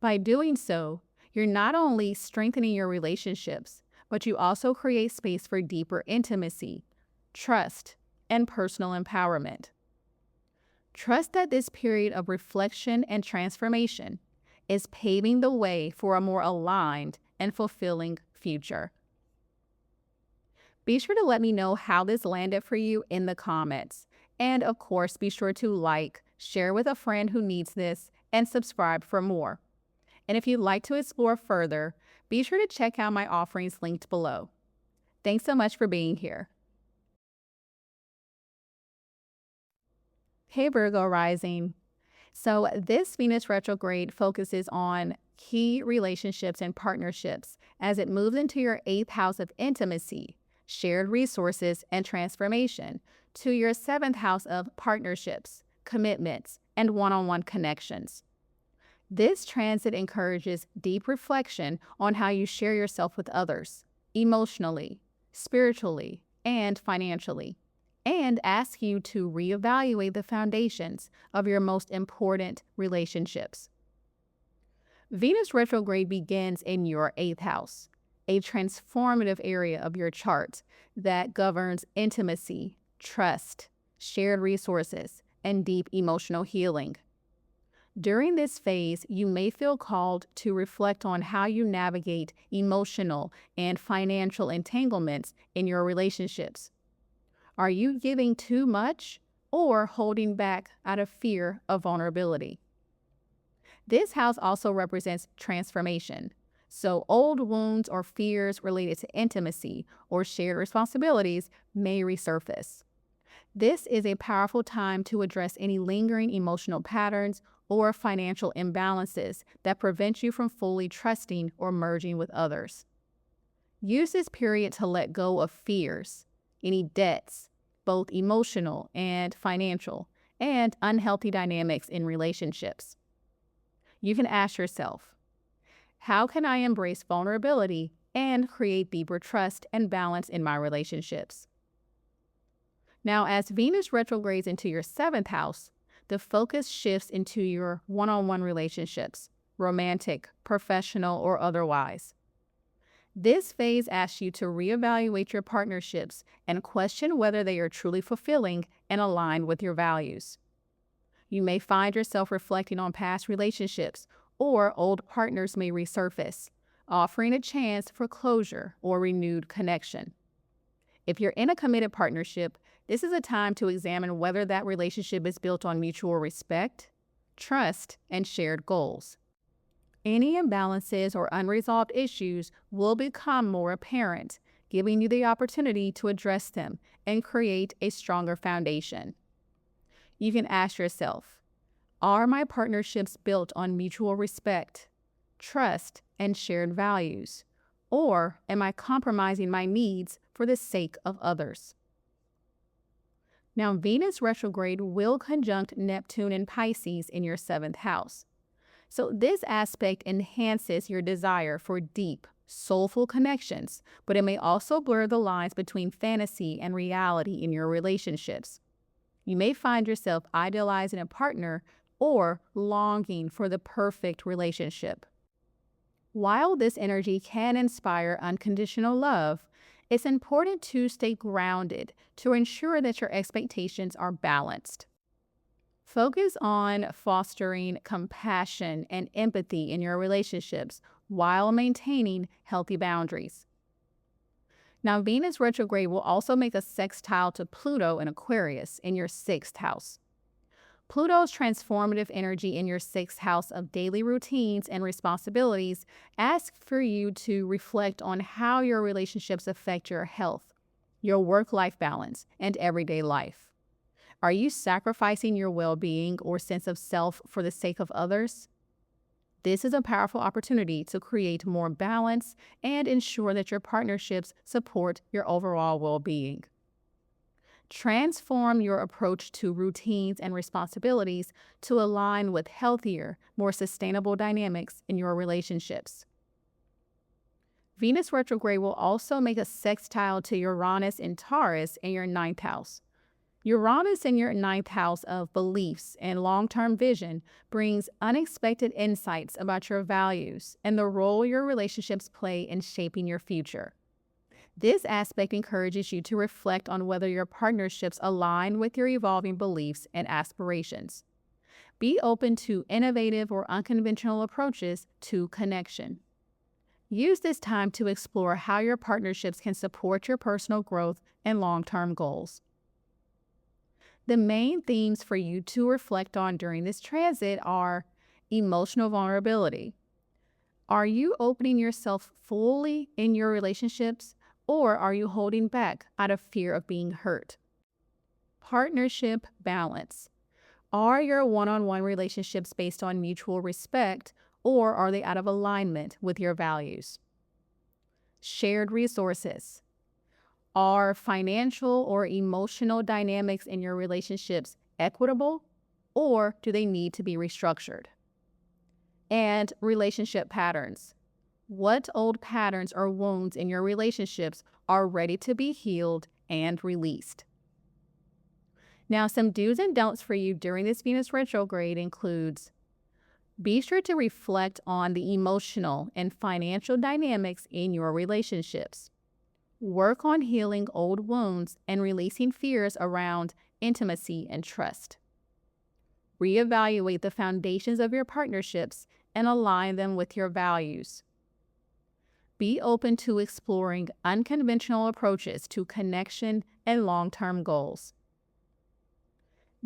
[SPEAKER 2] By doing so, you're not only strengthening your relationships, but you also create space for deeper intimacy, trust, and personal empowerment. Trust that this period of reflection and transformation is paving the way for a more aligned and fulfilling future. Be sure to let me know how this landed for you in the comments. And of course, be sure to like, share with a friend who needs this, and subscribe for more. And if you'd like to explore further, be sure to check out my offerings linked below. Thanks so much for being here. Hey Virgo rising. So this Venus retrograde focuses on key relationships and partnerships as it moves into your 8th house of intimacy, shared resources, and transformation, to your 7th house of partnerships, commitments, and one-on-one connections. This transit encourages deep reflection on how you share yourself with others, emotionally, spiritually, and financially, and asks you to reevaluate the foundations of your most important relationships. Venus retrograde begins in your 8th house, a transformative area of your chart that governs intimacy, trust, shared resources, and deep emotional healing. During this phase, you may feel called to reflect on how you navigate emotional and financial entanglements in your relationships. Are you giving too much or holding back out of fear of vulnerability? This house also represents transformation, so old wounds or fears related to intimacy or shared responsibilities may resurface. This is a powerful time to address any lingering emotional patterns or financial imbalances that prevent you from fully trusting or merging with others. Use this period to let go of fears, any debts, both emotional and financial, and unhealthy dynamics in relationships. You can ask yourself, how can I embrace vulnerability and create deeper trust and balance in my relationships? Now, as Venus retrogrades into your 7th house, the focus shifts into your one-on-one relationships, romantic, professional, or otherwise. This phase asks you to reevaluate your partnerships and question whether they are truly fulfilling and aligned with your values. You may find yourself reflecting on past relationships, or old partners may resurface, offering a chance for closure or renewed connection. If you're in a committed partnership, this is a time to examine whether that relationship is built on mutual respect, trust, and shared goals. Any imbalances or unresolved issues will become more apparent, giving you the opportunity to address them and create a stronger foundation. You can ask yourself, are my partnerships built on mutual respect, trust, and shared values? Or am I compromising my needs for the sake of others? Now, Venus retrograde will conjunct Neptune and Pisces in your 7th house. So this aspect enhances your desire for deep, soulful connections, but it may also blur the lines between fantasy and reality in your relationships. You may find yourself idealizing a partner or longing for the perfect relationship. While this energy can inspire unconditional love, it's important to stay grounded to ensure that your expectations are balanced. Focus on fostering compassion and empathy in your relationships while maintaining healthy boundaries. Now, Venus retrograde will also make a sextile to Pluto in Aquarius in your 6th house. Pluto's transformative energy in your 6th house of daily routines and responsibilities asks for you to reflect on how your relationships affect your health, your work-life balance, and everyday life. Are you sacrificing your well-being or sense of self for the sake of others? This is a powerful opportunity to create more balance and ensure that your partnerships support your overall well-being. Transform your approach to routines and responsibilities to align with healthier, more sustainable dynamics in your relationships. Venus retrograde will also make a sextile to Uranus and Taurus in your 9th house. Uranus in your 9th house of beliefs and long-term vision brings unexpected insights about your values and the role your relationships play in shaping your future. This aspect encourages you to reflect on whether your partnerships align with your evolving beliefs and aspirations. Be open to innovative or unconventional approaches to connection. Use this time to explore how your partnerships can support your personal growth and long-term goals. The main themes for you to reflect on during this transit are emotional vulnerability. Are you opening yourself fully in your relationships, or are you holding back out of fear of being hurt? Partnership balance. Are your one-on-one relationships based on mutual respect, or are they out of alignment with your values? Shared resources. Are financial or emotional dynamics in your relationships equitable, or do they need to be restructured? And relationship patterns. What old patterns or wounds in your relationships are ready to be healed and released? Now, some do's and don'ts for you during this Venus retrograde includes: be sure to reflect on the emotional and financial dynamics in your relationships. Work on healing old wounds and releasing fears around intimacy and trust. Reevaluate the foundations of your partnerships and align them with your values. Be open to exploring unconventional approaches to connection and long-term goals.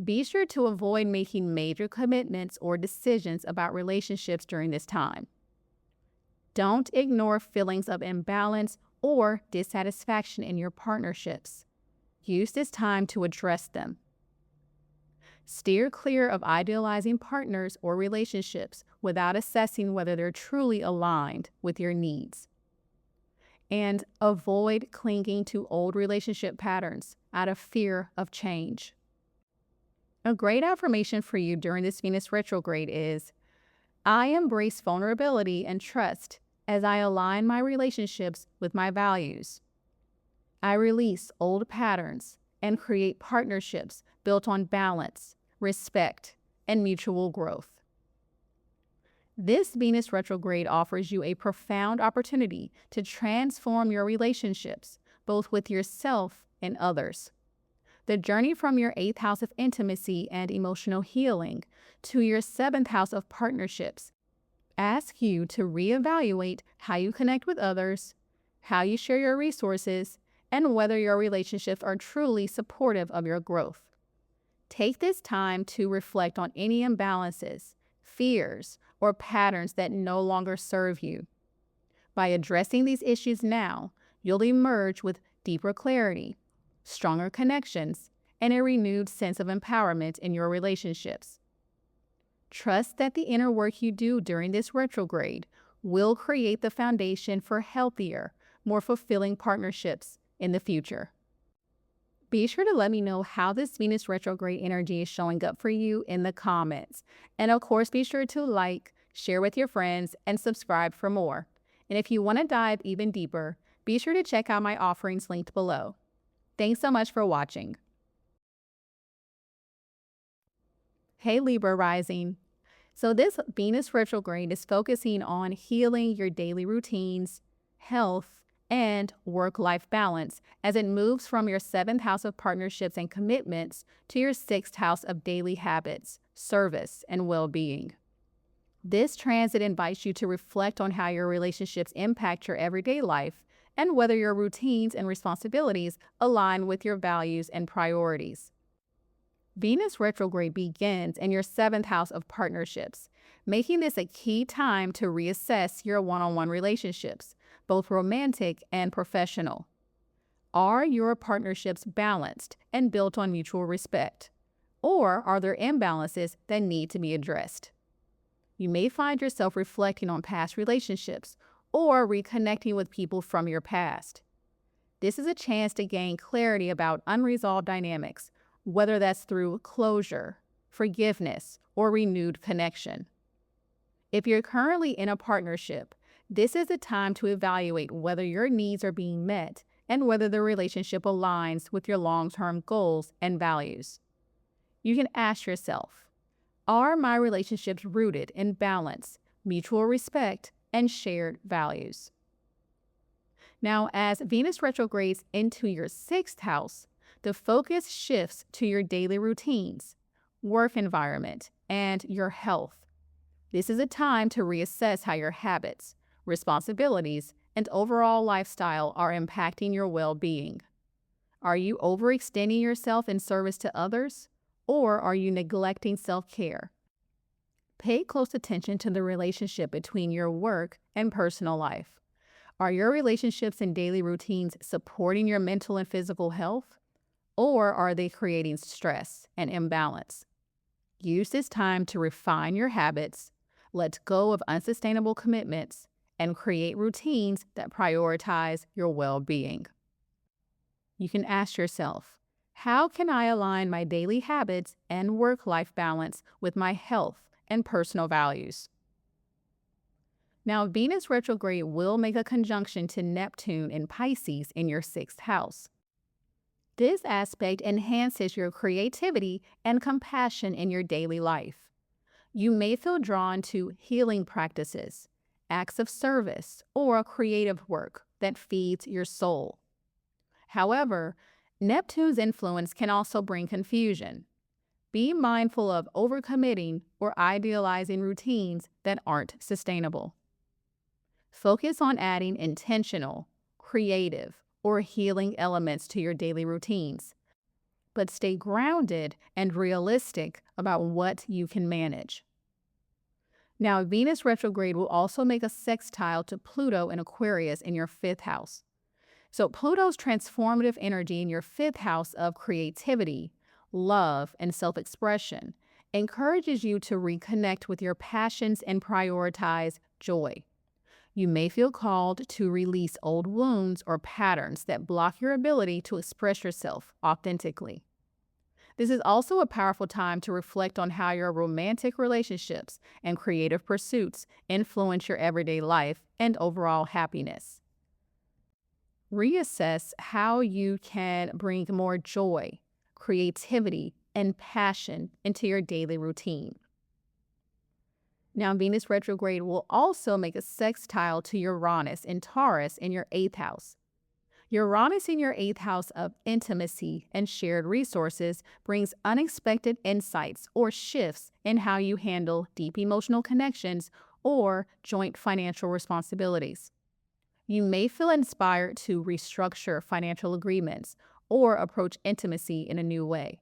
[SPEAKER 2] Be sure to avoid making major commitments or decisions about relationships during this time. Don't ignore feelings of imbalance or dissatisfaction in your partnerships. Use this time to address them. Steer clear of idealizing partners or relationships without assessing whether they're truly aligned with your needs. And avoid clinging to old relationship patterns out of fear of change. A great affirmation for you during this Venus retrograde is, I embrace vulnerability and trust as I align my relationships with my values. I release old patterns and create partnerships built on balance, respect, and mutual growth. This Venus retrograde offers you a profound opportunity to transform your relationships, both with yourself and others. The journey from your 8th house of intimacy and emotional healing to your 7th house of partnerships asks you to reevaluate how you connect with others, how you share your resources, and whether your relationships are truly supportive of your growth. Take this time to reflect on any imbalances, fears, or patterns that no longer serve you. By addressing these issues now, you'll emerge with deeper clarity, stronger connections, and a renewed sense of empowerment in your relationships. Trust that the inner work you do during this retrograde will create the foundation for healthier, more fulfilling partnerships in the future. Be sure to let me know how this Venus retrograde energy is showing up for you in the comments. And of course, be sure to like, share with your friends, and subscribe for more. And if you want to dive even deeper, be sure to check out my offerings linked below. Thanks so much for watching. Hey Libra rising. So this Venus retrograde is focusing on healing your daily routines, health, and work-life balance as it moves from your 7th house of partnerships and commitments to your 6th house of daily habits, service, and well-being. This transit invites you to reflect on how your relationships impact your everyday life and whether your routines and responsibilities align with your values and priorities. Venus retrograde begins in your 7th house of partnerships, making this a key time to reassess your one-on-one relationships, both romantic and professional. Are your partnerships balanced and built on mutual respect? Or are there imbalances that need to be addressed? You may find yourself reflecting on past relationships or reconnecting with people from your past. This is a chance to gain clarity about unresolved dynamics, whether that's through closure, forgiveness, or renewed connection. If you're currently in a partnership, this is a time to evaluate whether your needs are being met and whether the relationship aligns with your long-term goals and values. You can ask yourself, are my relationships rooted in balance, mutual respect, and shared values? Now, as Venus retrogrades into your 6th house, the focus shifts to your daily routines, work environment, and your health. This is a time to reassess how your habits, responsibilities, and overall lifestyle are impacting your well-being. Are you overextending yourself in service to others, or are you neglecting self-care? Pay close attention to the relationship between your work and personal life. Are your relationships and daily routines supporting your mental and physical health, or are they creating stress and imbalance? Use this time to refine your habits, let go of unsustainable commitments, and create routines that prioritize your well-being. You can ask yourself, how can I align my daily habits and work-life balance with my health and personal values? Now, Venus retrograde will make a conjunction to Neptune in Pisces in your 6th house. This aspect enhances your creativity and compassion in your daily life. You may feel drawn to healing practices, acts of service, or creative work that feeds your soul. However, Neptune's influence can also bring confusion. Be mindful of overcommitting or idealizing routines that aren't sustainable. Focus on adding intentional, creative, or healing elements to your daily routines, but stay grounded and realistic about what you can manage. Now, Venus retrograde will also make a sextile to Pluto in Aquarius in your 5th house. So Pluto's transformative energy in your fifth house of creativity, love, and self-expression encourages you to reconnect with your passions and prioritize joy. You may feel called to release old wounds or patterns that block your ability to express yourself authentically. This is also a powerful time to reflect on how your romantic relationships and creative pursuits influence your everyday life and overall happiness. Reassess how you can bring more joy, creativity, and passion into your daily routine. Now, Venus retrograde will also make a sextile to Uranus in Taurus in your 8th house. Uranus in your 8th house of intimacy and shared resources brings unexpected insights or shifts in how you handle deep emotional connections or joint financial responsibilities. You may feel inspired to restructure financial agreements or approach intimacy in a new way.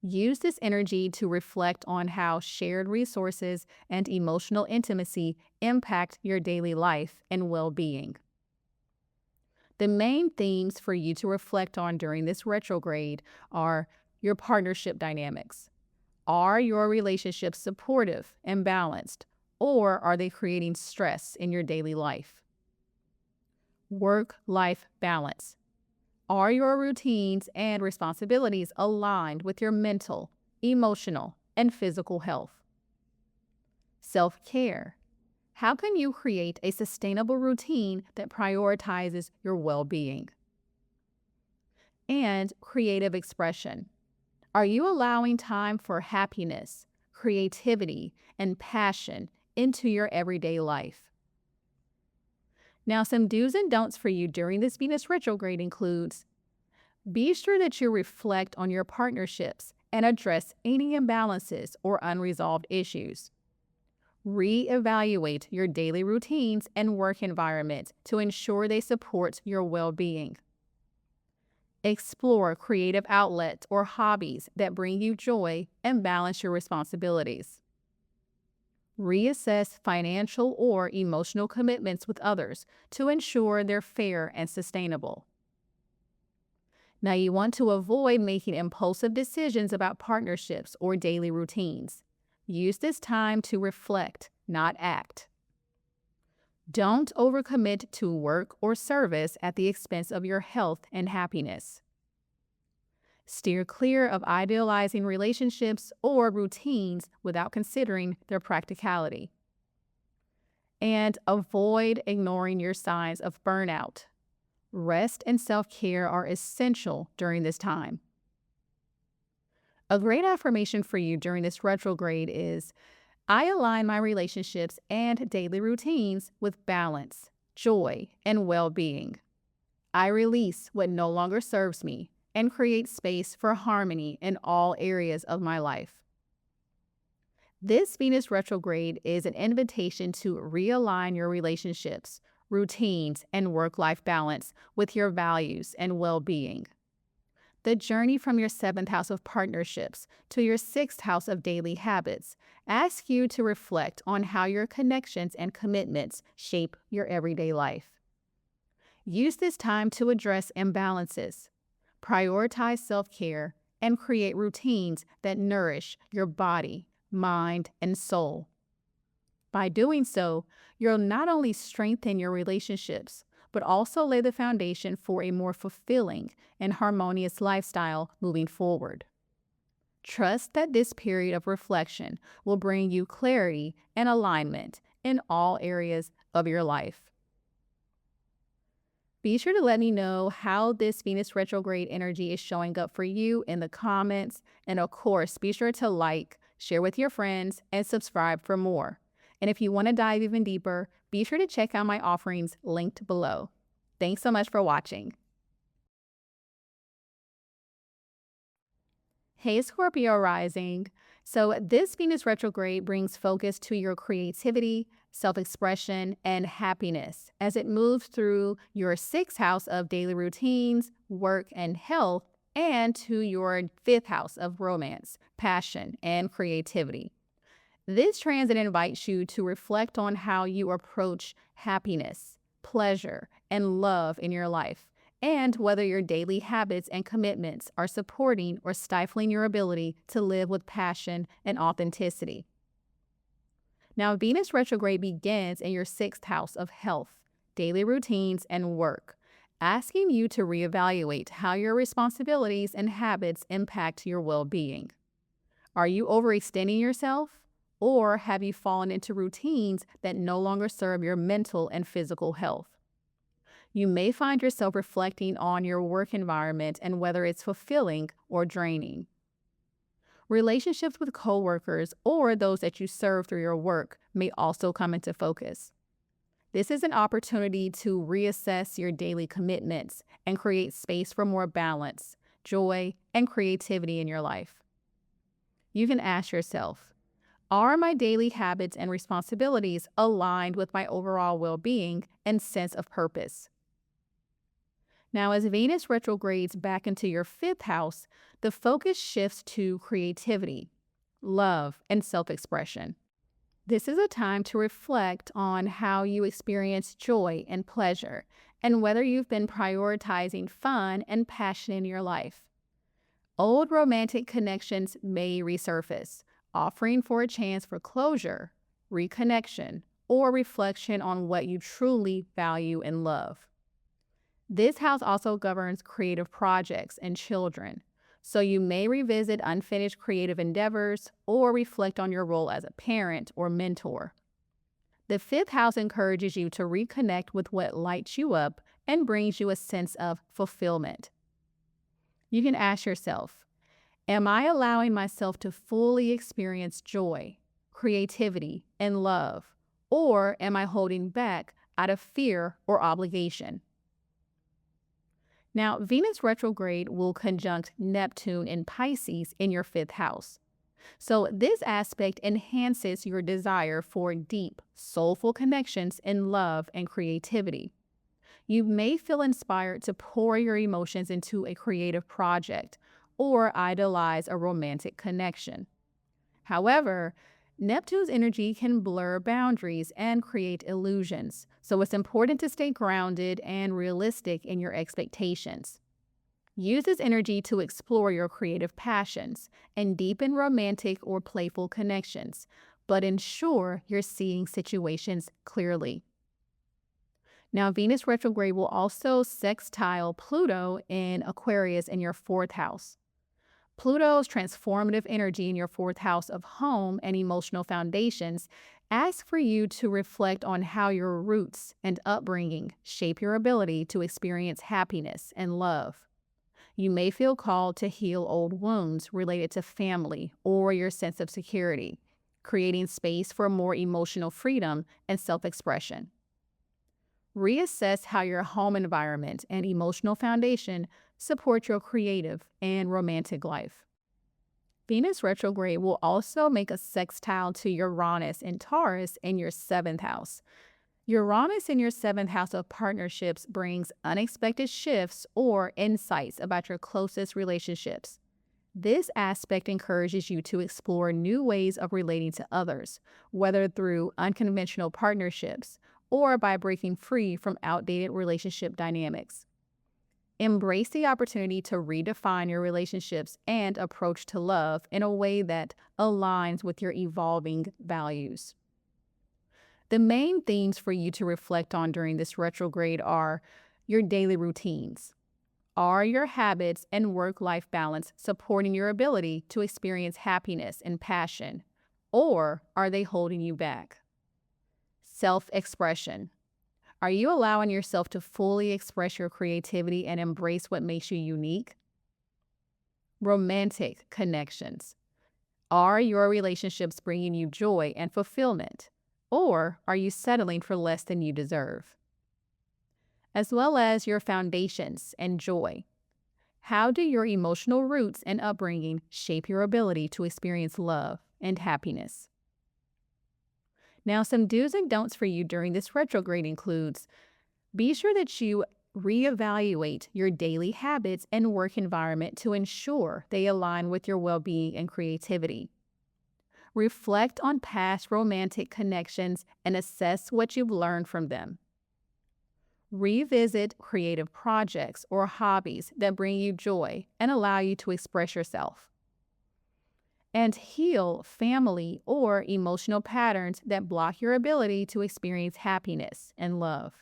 [SPEAKER 2] Use this energy to reflect on how shared resources and emotional intimacy impact your daily life and well-being. The main themes for you to reflect on during this retrograde are your partnership dynamics. Are your relationships supportive and balanced, or are they creating stress in your daily life? Work-life balance. Are your routines and responsibilities aligned with your mental, emotional, and physical health? Self-care. How can you create a sustainable routine that prioritizes your well-being? And creative expression. Are you allowing time for happiness, creativity, and passion into your everyday life? Now, some do's and don'ts for you during this Venus retrograde includes: be sure that you reflect on your partnerships and address any imbalances or unresolved issues. Reevaluate your daily routines and work environment to ensure they support your well-being. Explore creative outlets or hobbies that bring you joy and balance your responsibilities. Reassess financial or emotional commitments with others to ensure they're fair and sustainable. Now, you want to avoid making impulsive decisions about partnerships or daily routines. Use this time to reflect, not act. Don't overcommit to work or service at the expense of your health and happiness. Steer clear of idealizing relationships or routines without considering their practicality. And avoid ignoring your signs of burnout. Rest and self-care are essential during this time. A great affirmation for you during this retrograde is: I align my relationships and daily routines with balance, joy, and well-being. I release what no longer serves me and create space for harmony in all areas of my life. This Venus retrograde is an invitation to realign your relationships, routines, and work-life balance with your values and well-being. The journey from your 7th house of partnerships to your 6th house of daily habits asks you to reflect on how your connections and commitments shape your everyday life. Use this time to address imbalances, prioritize self-care, and create routines that nourish your body, mind, and soul. By doing so, you'll not only strengthen your relationships, but also lay the foundation for a more fulfilling and harmonious lifestyle moving forward. Trust that this period of reflection will bring you clarity and alignment in all areas of your life. Be sure to let me know how this Venus retrograde energy is showing up for you in the comments. And of course, be sure to like, share with your friends, and subscribe for more. And if you want to dive even deeper, be sure to check out my offerings linked below. Thanks so much for watching. Hey Scorpio rising. So this Venus retrograde brings focus to your creativity, self-expression, and happiness as it moves through your 6th house of daily routines, work, and health, and to your 5th house of romance, passion, and creativity. This transit invites you to reflect on how you approach happiness, pleasure, and love in your life, and whether your daily habits and commitments are supporting or stifling your ability to live with passion and authenticity. Now, Venus retrograde begins in your sixth house of health, daily routines, and work, asking you to reevaluate how your responsibilities and habits impact your well being. Are you overextending yourself? Or have you fallen into routines that no longer serve your mental and physical health? You may find yourself reflecting on your work environment and whether it's fulfilling or draining. Relationships with coworkers or those that you serve through your work may also come into focus. This is an opportunity to reassess your daily commitments and create space for more balance, joy, and creativity in your life. You can ask yourself, are my daily habits and responsibilities aligned with my overall well-being and sense of purpose? Now, as Venus retrogrades back into your fifth house, the focus shifts to creativity, love, and self-expression. This is a time to reflect on how you experience joy and pleasure, and whether you've been prioritizing fun and passion in your life. Old romantic connections may resurface, offering for a chance for closure, reconnection, or reflection on what you truly value and love. This house also governs creative projects and children, so you may revisit unfinished creative endeavors or reflect on your role as a parent or mentor. The fifth house encourages you to reconnect with what lights you up and brings you a sense of fulfillment. You can ask yourself, am I allowing myself to fully experience joy, creativity, and love, or am I holding back out of fear or obligation? Now, Venus retrograde will conjunct Neptune in Pisces in your fifth house. So this aspect enhances your desire for deep, soulful connections in love and creativity. You may feel inspired to pour your emotions into a creative project or idolize a romantic connection. However, Neptune's energy can blur boundaries and create illusions, so it's important to stay grounded and realistic in your expectations. Use this energy to explore your creative passions and deepen romantic or playful connections, but ensure you're seeing situations clearly. Now, Venus retrograde will also sextile Pluto in Aquarius in your fourth house. Pluto's transformative energy in your fourth house of home and emotional foundations asks for you to reflect on how your roots and upbringing shape your ability to experience happiness and love. You may feel called to heal old wounds related to family or your sense of security, creating space for more emotional freedom and self-expression. Reassess how your home environment and emotional foundation support your creative and romantic life. Venus retrograde will also make a sextile to Uranus and Taurus in your seventh house. Uranus in your seventh house of partnerships brings unexpected shifts or insights about your closest relationships. This aspect encourages you to explore new ways of relating to others, whether through unconventional partnerships or by breaking free from outdated relationship dynamics. Embrace the opportunity to redefine your relationships and approach to love in a way that aligns with your evolving values. The main themes for you to reflect on during this retrograde are your daily routines. Are your habits and work-life balance supporting your ability to experience happiness and passion, or are they holding you back? Self-expression. Are you allowing yourself to fully express your creativity and embrace what makes you unique? Romantic connections. Are your relationships bringing you joy and fulfillment, or are you settling for less than you deserve? As well as your foundations and joy. How do your emotional roots and upbringing shape your ability to experience love and happiness? Now, some do's and don'ts for you during this retrograde includes: be sure that you reevaluate your daily habits and work environment to ensure they align with your well-being and creativity. Reflect on past romantic connections and assess what you've learned from them. Revisit creative projects or hobbies that bring you joy and allow you to express yourself. And heal family or emotional patterns that block your ability to experience happiness and love.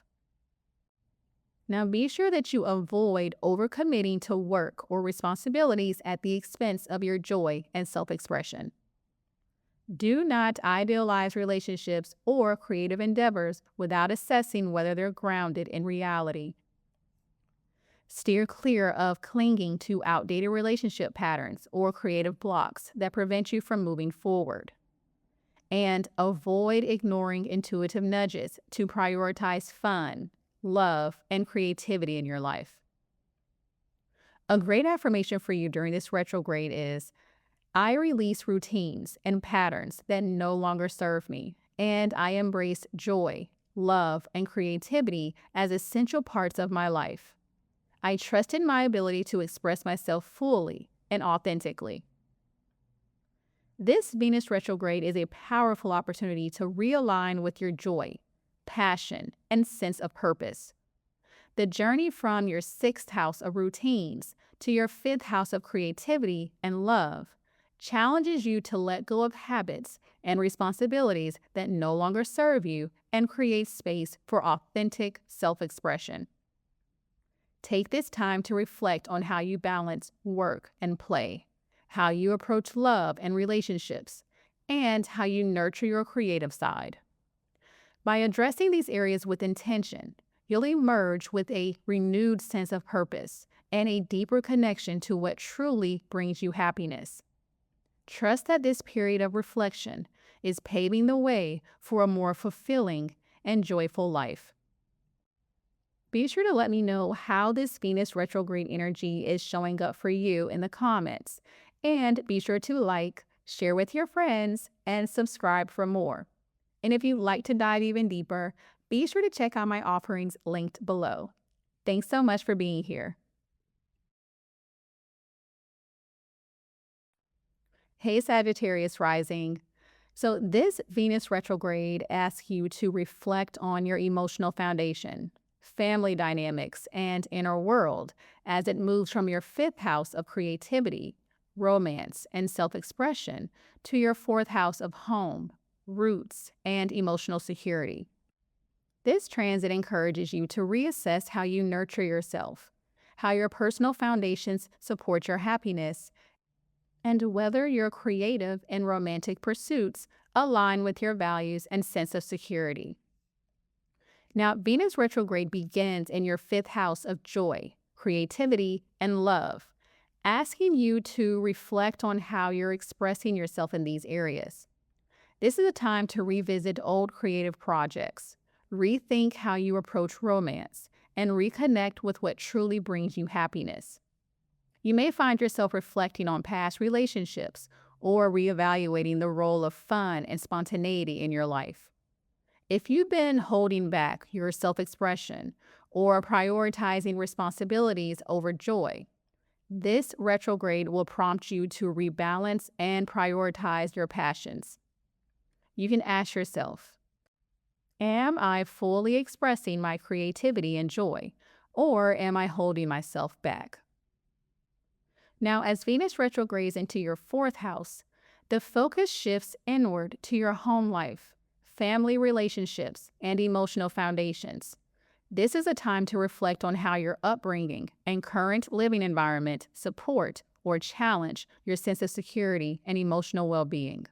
[SPEAKER 2] Now, be sure that you avoid overcommitting to work or responsibilities at the expense of your joy and self expression. Do not idealize relationships or creative endeavors without assessing whether they're grounded in reality. Steer clear of clinging to outdated relationship patterns or creative blocks that prevent you from moving forward. And avoid ignoring intuitive nudges to prioritize fun, love, and creativity in your life. A great affirmation for you during this retrograde is, I release routines and patterns that no longer serve me, and I embrace joy, love, and creativity as essential parts of my life. I trust in my ability to express myself fully and authentically. This Venus retrograde is a powerful opportunity to realign with your joy, passion, and sense of purpose. The journey from your 6th house of routines to your 5th house of creativity and love challenges you to let go of habits and responsibilities that no longer serve you and create space for authentic self-expression. Take this time to reflect on how you balance work and play, how you approach love and relationships, and how you nurture your creative side. By addressing these areas with intention, you'll emerge with a renewed sense of purpose and a deeper connection to what truly brings you happiness. Trust that this period of reflection is paving the way for a more fulfilling and joyful life. Be sure to let me know how this Venus retrograde energy is showing up for you in the comments. And be sure to like, share with your friends, and subscribe for more. And if you'd like to dive even deeper, be sure to check out my offerings linked below. Thanks so much for being here. Hey Sagittarius rising. So this Venus retrograde asks you to reflect on your emotional foundation, family dynamics, and inner world as it moves from your 5th house of creativity, romance, and self-expression to your 4th house of home, roots, and emotional security. This transit encourages you to reassess how you nurture yourself, how your personal foundations support your happiness, and whether your creative and romantic pursuits align with your values and sense of security. Now, Venus retrograde begins in your 5th house of joy, creativity, and love, asking you to reflect on how you're expressing yourself in these areas. This is a time to revisit old creative projects, rethink how you approach romance, and reconnect with what truly brings you happiness. You may find yourself reflecting on past relationships or reevaluating the role of fun and spontaneity in your life. If you've been holding back your self-expression or prioritizing responsibilities over joy, this retrograde will prompt you to rebalance and prioritize your passions. You can ask yourself, am I fully expressing my creativity and joy, or am I holding myself back? Now, as Venus retrogrades into your 4th house, the focus shifts inward to your home life, family relationships, and emotional foundations. This is a time to reflect on how your upbringing and current living environment support or challenge your sense of security and emotional well-being.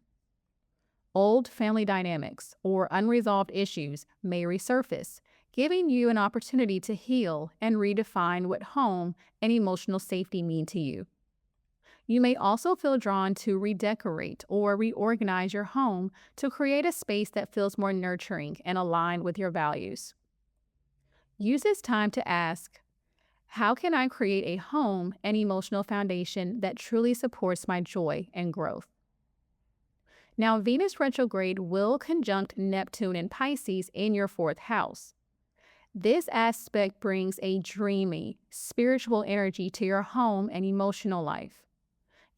[SPEAKER 2] Old family dynamics or unresolved issues may resurface, giving you an opportunity to heal and redefine what home and emotional safety mean to you. You may also feel drawn to redecorate or reorganize your home to create a space that feels more nurturing and aligned with your values. Use this time to ask, how can I create a home and emotional foundation that truly supports my joy and growth? Now, Venus retrograde will conjunct Neptune and Pisces in your 4th house. This aspect brings a dreamy, spiritual energy to your home and emotional life.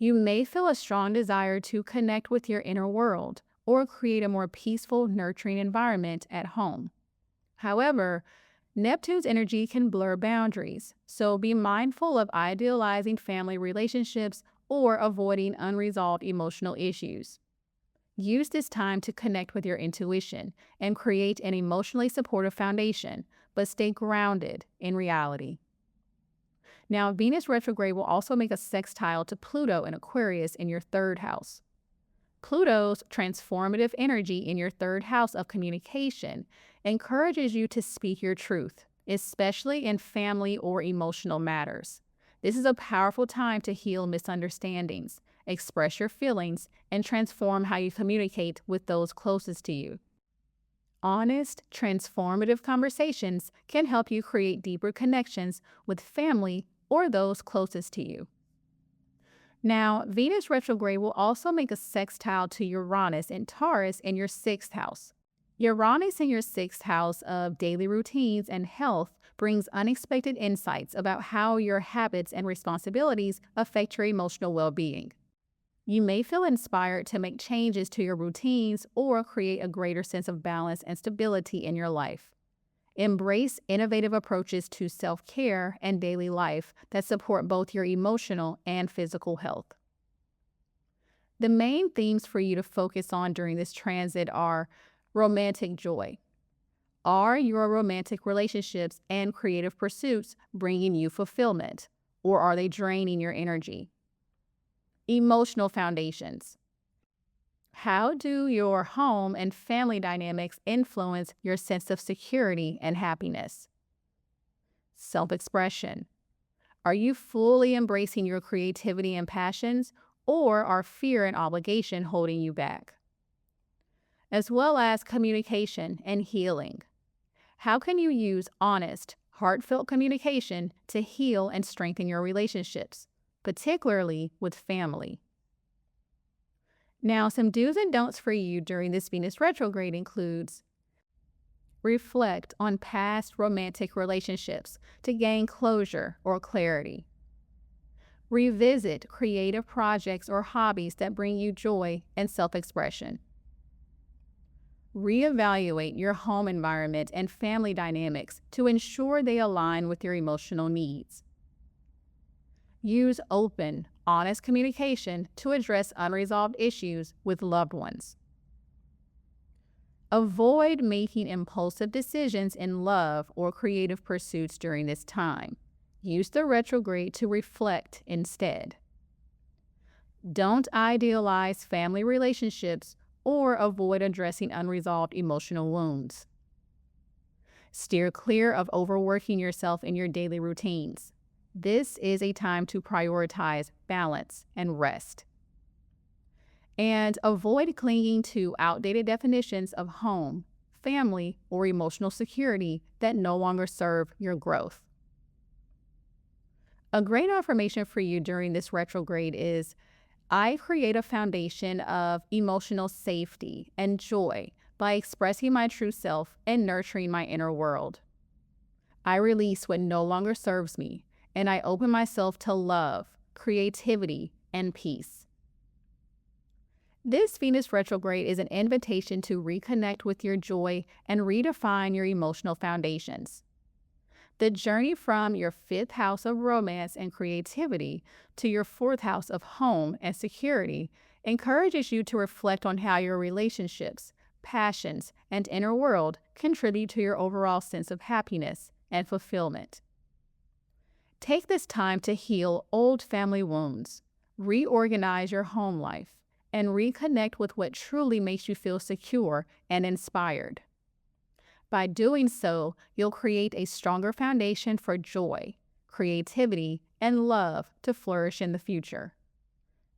[SPEAKER 2] You may feel a strong desire to connect with your inner world or create a more peaceful, nurturing environment at home. However, Neptune's energy can blur boundaries, so be mindful of idealizing family relationships or avoiding unresolved emotional issues. Use this time to connect with your intuition and create an emotionally supportive foundation, but stay grounded in reality. Now, Venus retrograde will also make a sextile to Pluto in Aquarius in your third house. Pluto's transformative energy in your third house of communication encourages you to speak your truth, especially in family or emotional matters. This is a powerful time to heal misunderstandings, express your feelings, and transform how you communicate with those closest to you. Honest, transformative conversations can help you create deeper connections with family or those closest to you. Now, Venus retrograde will also make a sextile to Uranus and Taurus in your sixth house. Uranus in your sixth house of daily routines and health brings unexpected insights about how your habits and responsibilities affect your emotional well-being. You may feel inspired to make changes to your routines or create a greater sense of balance and stability in your life. Embrace innovative approaches to self-care and daily life that support both your emotional and physical health. The main themes for you to focus on during this transit are romantic joy. Are your romantic relationships and creative pursuits bringing you fulfillment, or are they draining your energy? Emotional foundations. How do your home and family dynamics influence your sense of security and happiness? Self-expression. Are you fully embracing your creativity and passions, or are fear and obligation holding you back? As well as communication and healing. How can you use honest, heartfelt communication to heal and strengthen your relationships, particularly with family? Now, some do's and don'ts for you during this Venus retrograde includes: reflect on past romantic relationships to gain closure or clarity. Revisit creative projects or hobbies that bring you joy and self-expression. Reevaluate your home environment and family dynamics to ensure they align with your emotional needs. Use open, honest communication to address unresolved issues with loved ones. Avoid making impulsive decisions in love or creative pursuits during this time. Use the retrograde to reflect instead. Don't idealize family relationships or avoid addressing unresolved emotional wounds. Steer clear of overworking yourself in your daily routines. This is a time to prioritize balance and rest. And avoid clinging to outdated definitions of home, family, or emotional security that no longer serve your growth. A great affirmation for you during this retrograde is: I create a foundation of emotional safety and joy by expressing my true self and nurturing my inner world. I release what no longer serves me, and I open myself to love, creativity, and peace. This Venus retrograde is an invitation to reconnect with your joy and redefine your emotional foundations. The journey from your fifth house of romance and creativity to your fourth house of home and security encourages you to reflect on how your relationships, passions, and inner world contribute to your overall sense of happiness and fulfillment. Take this time to heal old family wounds, reorganize your home life, and reconnect with what truly makes you feel secure and inspired. By doing so, you'll create a stronger foundation for joy, creativity, and love to flourish in the future.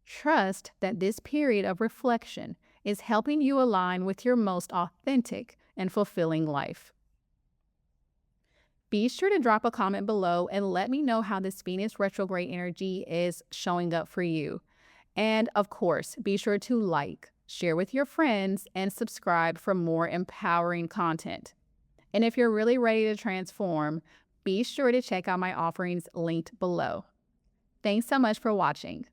[SPEAKER 2] Trust that this period of reflection is helping you align with your most authentic and fulfilling life. Be sure to drop a comment below and let me know how this Venus retrograde energy is showing up for you. And of course, be sure to like, share with your friends, and subscribe for more empowering content. And if you're really ready to transform, be sure to check out my offerings linked below. Thanks so much for watching.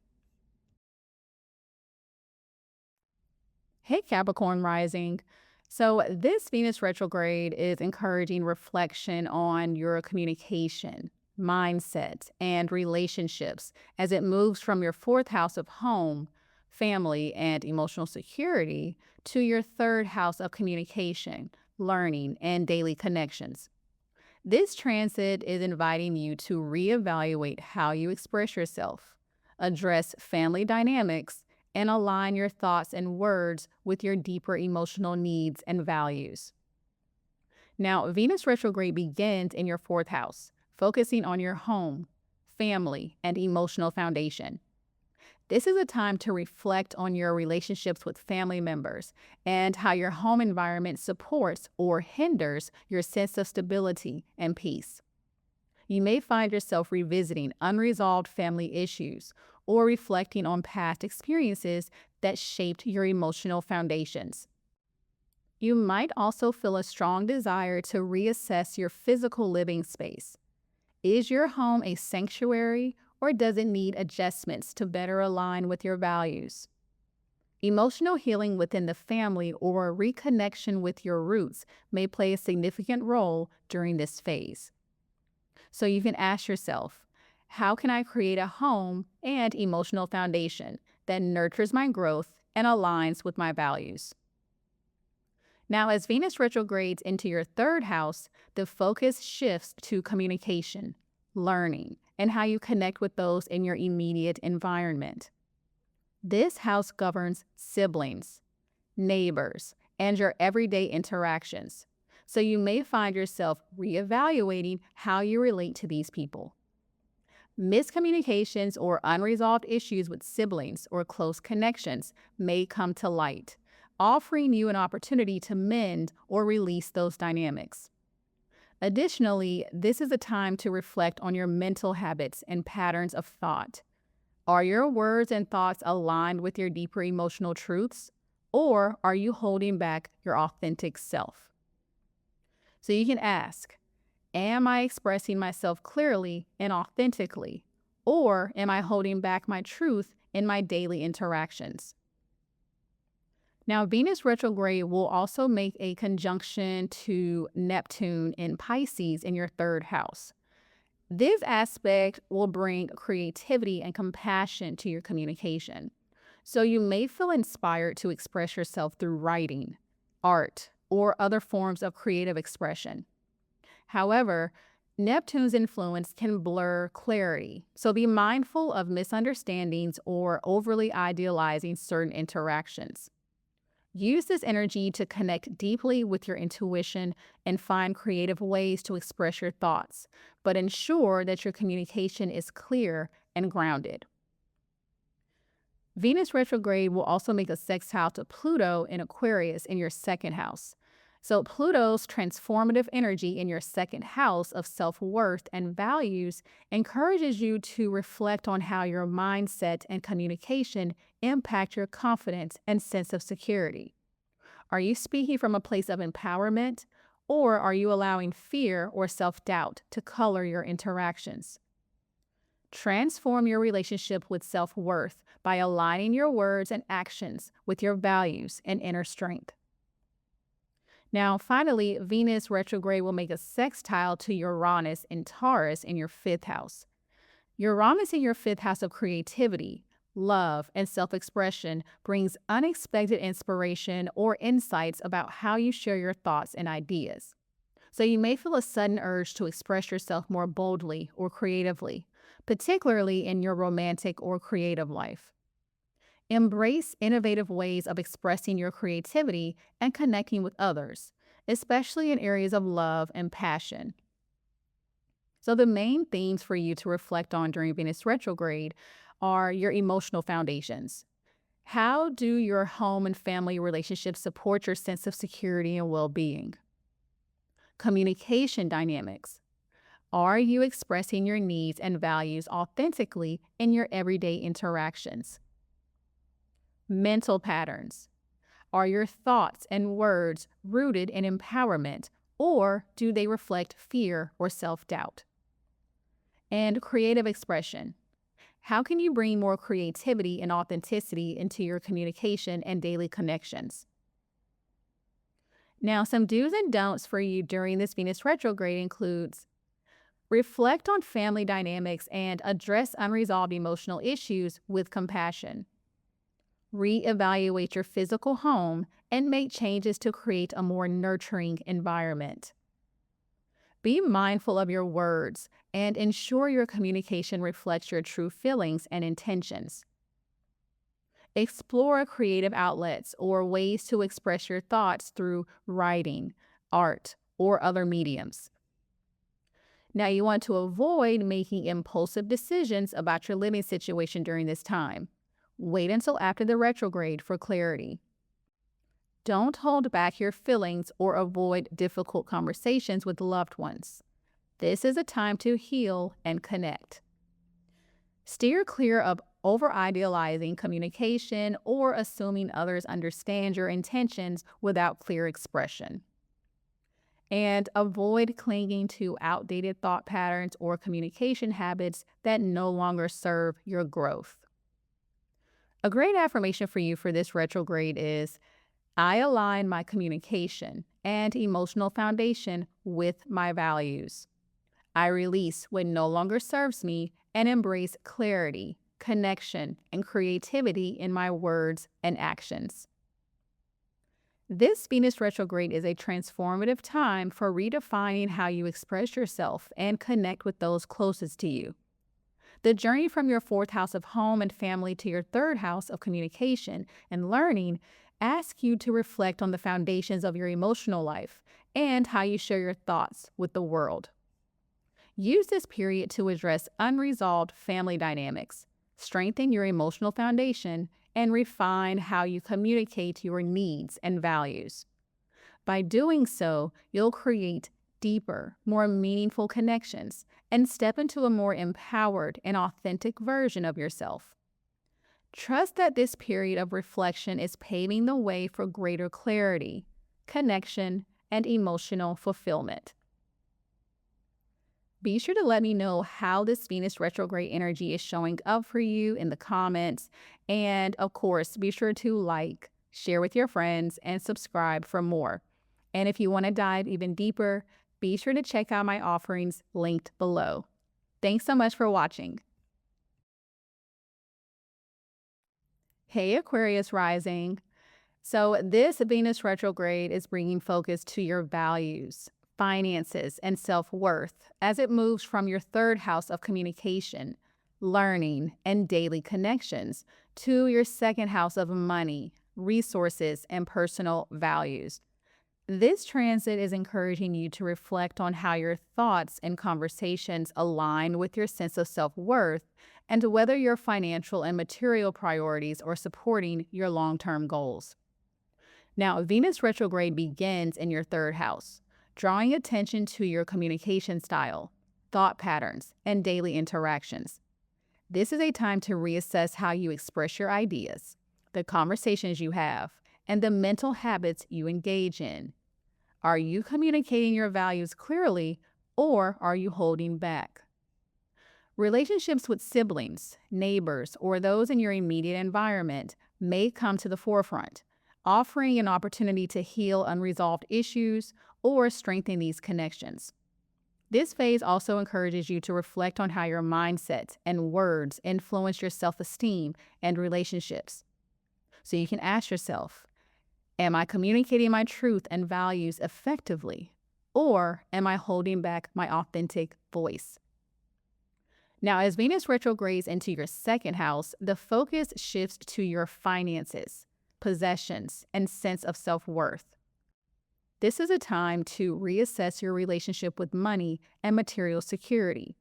[SPEAKER 2] Hey Capricorn rising. So, this Venus retrograde is encouraging reflection on your communication, mindset, and relationships as it moves from your fourth house of home, family, and emotional security to your third house of communication, learning, and daily connections. This transit is inviting you to reevaluate how you express yourself, address family dynamics, and align your thoughts and words with your deeper emotional needs and values. Now, Venus retrograde begins in your fourth house, focusing on your home, family, and emotional foundation. This is a time to reflect on your relationships with family members and how your home environment supports or hinders your sense of stability and peace. You may find yourself revisiting unresolved family issues or reflecting on past experiences that shaped your emotional foundations. You might also feel a strong desire to reassess your physical living space. Is your home a sanctuary, or does it need adjustments to better align with your values? Emotional healing within the family or reconnection with your roots may play a significant role during this phase. So you can ask yourself, how can I create a home and emotional foundation that nurtures my growth and aligns with my values? Now, as Venus retrogrades into your third house, the focus shifts to communication, learning, and how you connect with those in your immediate environment. This house governs siblings, neighbors, and your everyday interactions. So you may find yourself reevaluating how you relate to these people. Miscommunications or unresolved issues with siblings or close connections may come to light, offering you an opportunity to mend or release those dynamics. Additionally, this is a time to reflect on your mental habits and patterns of thought. Are your words and thoughts aligned with your deeper emotional truths, or are you holding back your authentic self? So you can ask, am I expressing myself clearly and authentically, or am I holding back my truth in my daily interactions? Now, Venus retrograde will also make a conjunction to Neptune in Pisces in your third house. This aspect will bring creativity and compassion to your communication. So you may feel inspired to express yourself through writing, art, or other forms of creative expression. However, Neptune's influence can blur clarity, so be mindful of misunderstandings or overly idealizing certain interactions. Use this energy to connect deeply with your intuition and find creative ways to express your thoughts, but ensure that your communication is clear and grounded. Venus retrograde will also make a sextile to Pluto in Aquarius in your second house. So Pluto's transformative energy in your second house of self-worth and values encourages you to reflect on how your mindset and communication impact your confidence and sense of security. Are you speaking from a place of empowerment, or are you allowing fear or self-doubt to color your interactions? Transform your relationship with self-worth by aligning your words and actions with your values and inner strength. Now, finally, Venus retrograde will make a sextile to Uranus in Taurus in your fifth house. Uranus in your fifth house of creativity, love, and self-expression brings unexpected inspiration or insights about how you share your thoughts and ideas. So you may feel a sudden urge to express yourself more boldly or creatively, particularly in your romantic or creative life. Embrace innovative ways of expressing your creativity and connecting with others, especially in areas of love and passion. So the main themes for you to reflect on during Venus retrograde are your emotional foundations. How do your home and family relationships support your sense of security and well-being? Communication dynamics. Are you expressing your needs and values authentically in your everyday interactions? Mental patterns. Are your thoughts and words rooted in empowerment, or do they reflect fear or self-doubt? And creative expression. How can you bring more creativity and authenticity into your communication and daily connections? Now, some do's and don'ts for you during this Venus retrograde includes reflect on family dynamics and address unresolved emotional issues with compassion. Reevaluate your physical home and make changes to create a more nurturing environment. Be mindful of your words and ensure your communication reflects your true feelings and intentions. Explore creative outlets or ways to express your thoughts through writing, art, or other mediums. Now, you want to avoid making impulsive decisions about your living situation during this time. Wait until after the retrograde for clarity. Don't hold back your feelings or avoid difficult conversations with loved ones. This is a time to heal and connect. Steer clear of over-idealizing communication or assuming others understand your intentions without clear expression. And avoid clinging to outdated thought patterns or communication habits that no longer serve your growth. A great affirmation for you for this retrograde is, I align my communication and emotional foundation with my values. I release what no longer serves me and embrace clarity, connection, and creativity in my words and actions. This Venus retrograde is a transformative time for redefining how you express yourself and connect with those closest to you. The journey from your fourth house of home and family to your third house of communication and learning asks you to reflect on the foundations of your emotional life and how you share your thoughts with the world. Use this period to address unresolved family dynamics, strengthen your emotional foundation, and refine how you communicate your needs and values. By doing so, you'll create deeper, more meaningful connections and step into a more empowered and authentic version of yourself. Trust that this period of reflection is paving the way for greater clarity, connection, and emotional fulfillment. Be sure to let me know how this Venus retrograde energy is showing up for you in the comments. And of course, be sure to like, share with your friends, and subscribe for more. And if you want to dive even deeper, be sure to check out my offerings linked below. Thanks so much for watching. Hey, Aquarius rising. So this Venus retrograde is bringing focus to your values, finances, and self-worth as it moves from your third house of communication, learning, and daily connections to your second house of money, resources, and personal values. This transit is encouraging you to reflect on how your thoughts and conversations align with your sense of self-worth and whether your financial and material priorities are supporting your long-term goals. Now, Venus retrograde begins in your third house, drawing attention to your communication style, thought patterns, and daily interactions. This is a time to reassess how you express your ideas, the conversations you have, and the mental habits you engage in. Are you communicating your values clearly, or are you holding back? Relationships with siblings, neighbors, or those in your immediate environment may come to the forefront, offering an opportunity to heal unresolved issues or strengthen these connections. This phase also encourages you to reflect on how your mindset and words influence your self-esteem and relationships. So you can ask yourself, am I communicating my truth and values effectively, or am I holding back my authentic voice? Now, as Venus retrogrades into your second house, the focus shifts to your finances, possessions, and sense of self-worth. This is a time to reassess your relationship with money and material security.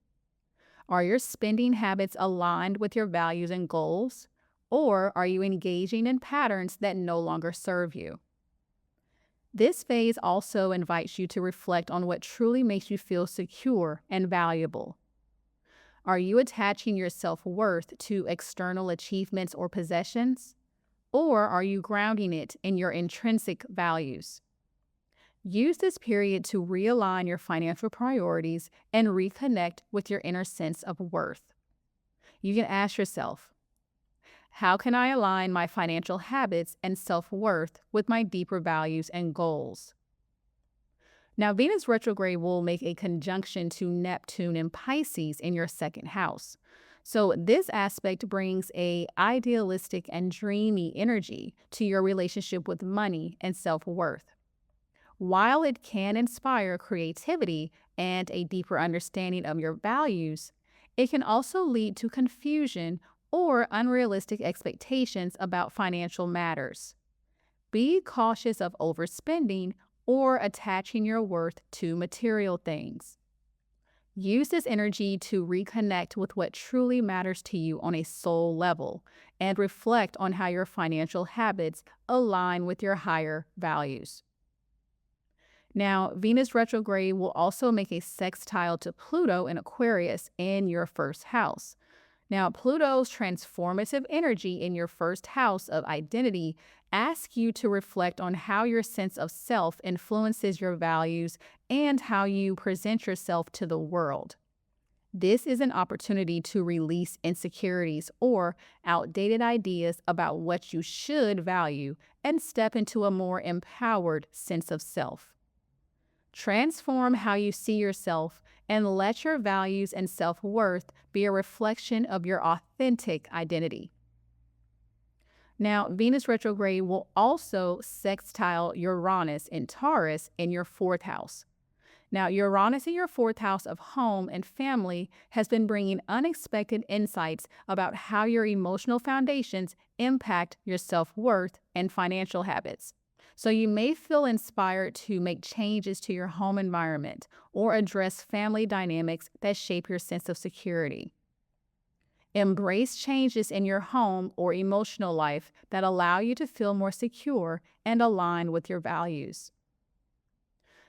[SPEAKER 2] Are your spending habits aligned with your values and goals, or are you engaging in patterns that no longer serve you? This phase also invites you to reflect on what truly makes you feel secure and valuable. Are you attaching your self-worth to external achievements or possessions, or are you grounding it in your intrinsic values? Use this period to realign your financial priorities and reconnect with your inner sense of worth. You can ask yourself, how can I align my financial habits and self-worth with my deeper values and goals? Now, Venus retrograde will make a conjunction to Neptune and Pisces in your second house. So this aspect brings a idealistic and dreamy energy to your relationship with money and self-worth. While it can inspire creativity and a deeper understanding of your values, it can also lead to confusion or unrealistic expectations about financial matters. Be cautious of overspending or attaching your worth to material things. Use this energy to reconnect with what truly matters to you on a soul level and reflect on how your financial habits align with your higher values. Now, Venus retrograde will also make a sextile to Pluto in Aquarius in your first house. Now, Pluto's transformative energy in your first house of identity asks you to reflect on how your sense of self influences your values and how you present yourself to the world. This is an opportunity to release insecurities or outdated ideas about what you should value and step into a more empowered sense of self. Transform how you see yourself and let your values and self-worth be a reflection of your authentic identity. Now, Venus retrograde will also sextile Uranus in Taurus in your fourth house. Now, Uranus in your fourth house of home and family has been bringing unexpected insights about how your emotional foundations impact your self-worth and financial habits. So you may feel inspired to make changes to your home environment or address family dynamics that shape your sense of security. Embrace changes in your home or emotional life that allow you to feel more secure and align with your values.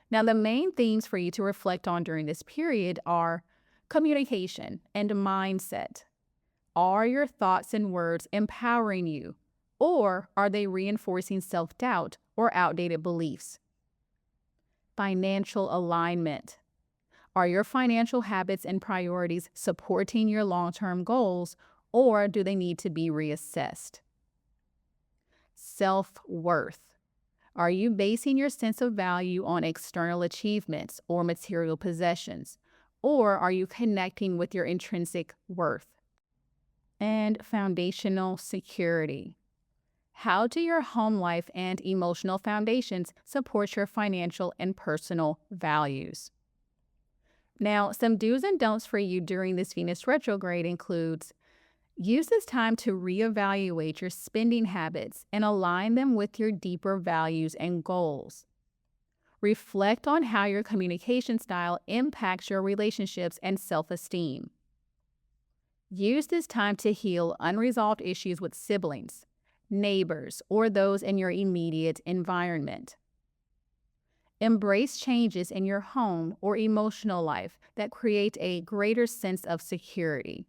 [SPEAKER 2] Now, the main themes for you to reflect on during this period are communication and mindset. Are your thoughts and words empowering you, or are they reinforcing self-doubt or outdated beliefs? Financial alignment. Are your financial habits and priorities supporting your long-term goals, or do they need to be reassessed? Self-worth. Are you basing your sense of value on external achievements or material possessions, or are you connecting with your intrinsic worth? And foundational security. How do your home life and emotional foundations support your financial and personal values? Now, some do's and don'ts for you during this Venus retrograde includes: use this time to reevaluate your spending habits and align them with your deeper values and goals. Reflect on how your communication style impacts your relationships and self-esteem. Use this time to heal unresolved issues with siblings, neighbors, or those in your immediate environment. Embrace changes in your home or emotional life that create a greater sense of security.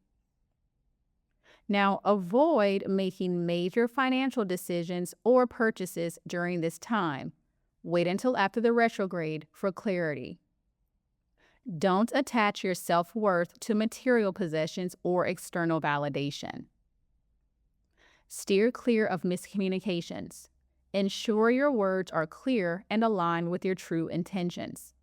[SPEAKER 2] Now, avoid making major financial decisions or purchases during this time. Wait until after the retrograde for clarity. Don't attach your self-worth to material possessions or external validation. Steer clear of miscommunications. Ensure your words are clear and aligned with your true intentions.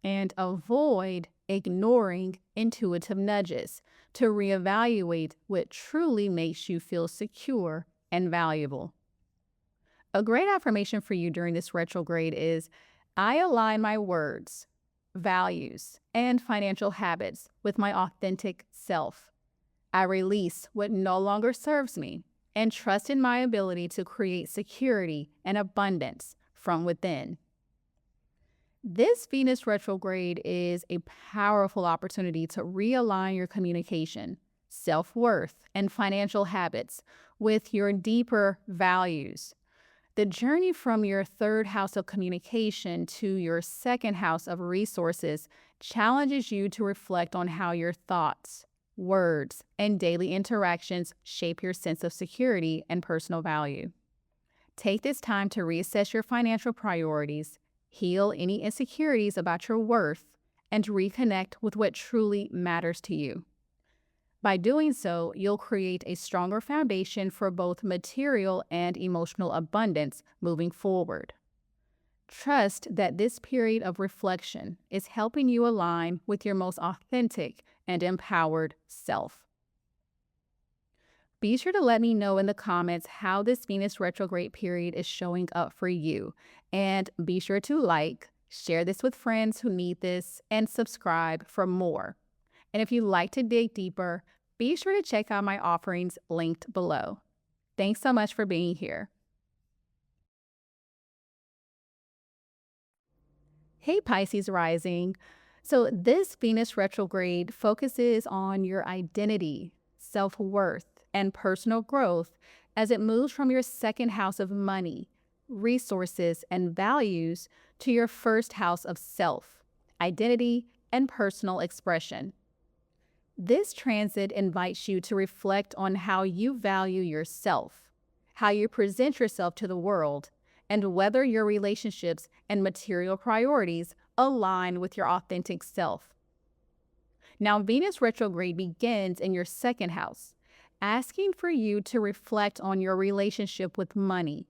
[SPEAKER 2] And avoid ignoring intuitive nudges to reevaluate what truly makes you feel secure and valuable. A great affirmation for you during this retrograde is: I align my words, values, and financial habits with my authentic self. I release what no longer serves me and trust in my ability to create security and abundance from within. This Venus retrograde is a powerful opportunity to realign your communication, self-worth, and financial habits with your deeper values. The journey from your third house of communication to your second house of resources challenges you to reflect on how your thoughts, words, and daily interactions shape your sense of security and personal value. Take this time to reassess your financial priorities, heal any insecurities about your worth, and reconnect with what truly matters to you. By doing so, you'll create a stronger foundation for both material and emotional abundance moving forward. Trust that this period of reflection is helping you align with your most authentic and empowered self. Be sure to let me know in the comments how this Venus retrograde period is showing up for you. And be sure to like, share this with friends who need this, and subscribe for more. And if you'd like to dig deeper, be sure to check out my offerings linked below. Thanks so much for being here. Hey Pisces rising. So this Venus retrograde focuses on your identity, self-worth, and personal growth as it moves from your second house of money, resources, and values to your first house of self, identity, and personal expression. This transit invites you to reflect on how you value yourself, how you present yourself to the world, and whether your relationships and material priorities align with your authentic self. Now, Venus retrograde begins in your second house, asking for you to reflect on your relationship with money,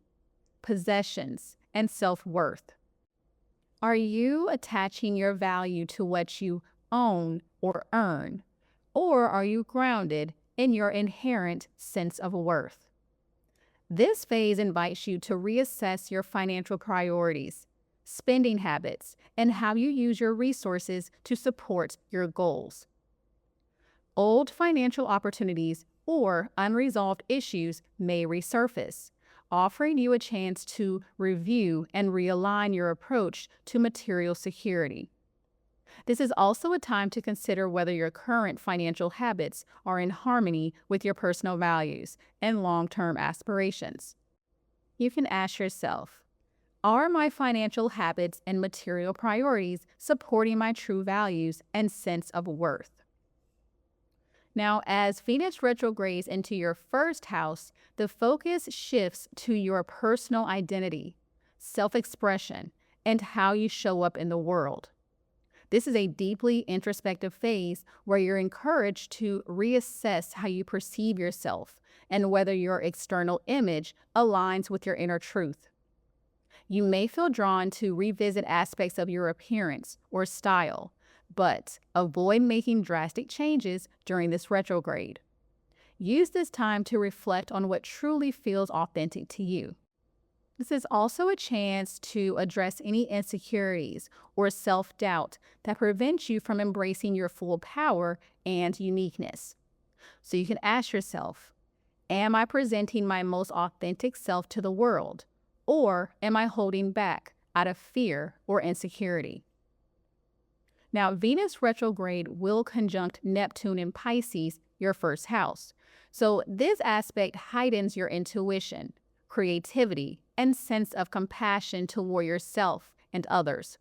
[SPEAKER 2] possessions, and self-worth. Are you attaching your value to what you own or earn, or are you grounded in your inherent sense of worth? This phase invites you to reassess your financial priorities, spending habits, and how you use your resources to support your goals. Old financial opportunities or unresolved issues may resurface, offering you a chance to review and realign your approach to material security. This is also a time to consider whether your current financial habits are in harmony with your personal values and long-term aspirations. You can ask yourself, are my financial habits and material priorities supporting my true values and sense of worth? Now, as Venus retrogrades into your first house, the focus shifts to your personal identity, self-expression, and how you show up in the world. This is a deeply introspective phase where you're encouraged to reassess how you perceive yourself and whether your external image aligns with your inner truth. You may feel drawn to revisit aspects of your appearance or style, but avoid making drastic changes during this retrograde. Use this time to reflect on what truly feels authentic to you. This is also a chance to address any insecurities or self-doubt that prevent you from embracing your full power and uniqueness. So you can ask yourself, am I presenting my most authentic self to the world, or am I holding back out of fear or insecurity? Now, Venus retrograde will conjunct Neptune in Pisces, your first house. So this aspect heightens your intuition, creativity, and sense of compassion toward yourself and others.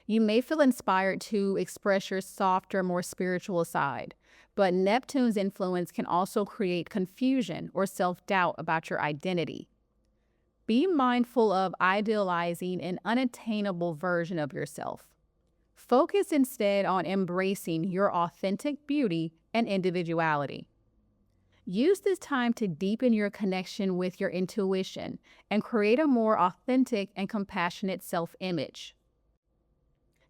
[SPEAKER 2] You may feel inspired to express your softer, more spiritual side, but Neptune's influence can also create confusion or self-doubt about your identity. Be mindful of idealizing an unattainable version of yourself. Focus instead on embracing your authentic beauty and individuality. Use this time to deepen your connection with your intuition and create a more authentic and compassionate self-image.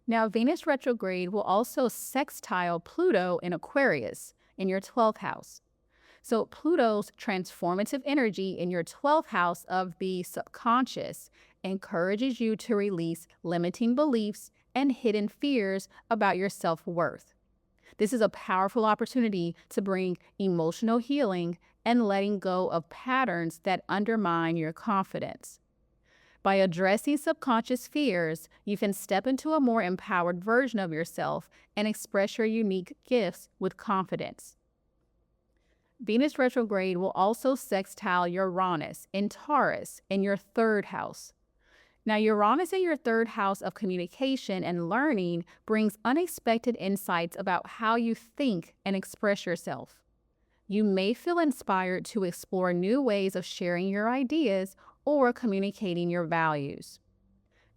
[SPEAKER 2] Now, Venus retrograde will also sextile Pluto in Aquarius in your 12th house. So Pluto's transformative energy in your 12th house of the subconscious encourages you to release limiting beliefs and hidden fears about your self-worth. This is a powerful opportunity to bring emotional healing and letting go of patterns that undermine your confidence. By addressing subconscious fears, you can step into a more empowered version of yourself and express your unique gifts with confidence. Venus retrograde will also sextile Uranus in Taurus in your 3rd house. Now, Uranus in your 3rd house of communication and learning brings unexpected insights about how you think and express yourself. You may feel inspired to explore new ways of sharing your ideas or communicating your values.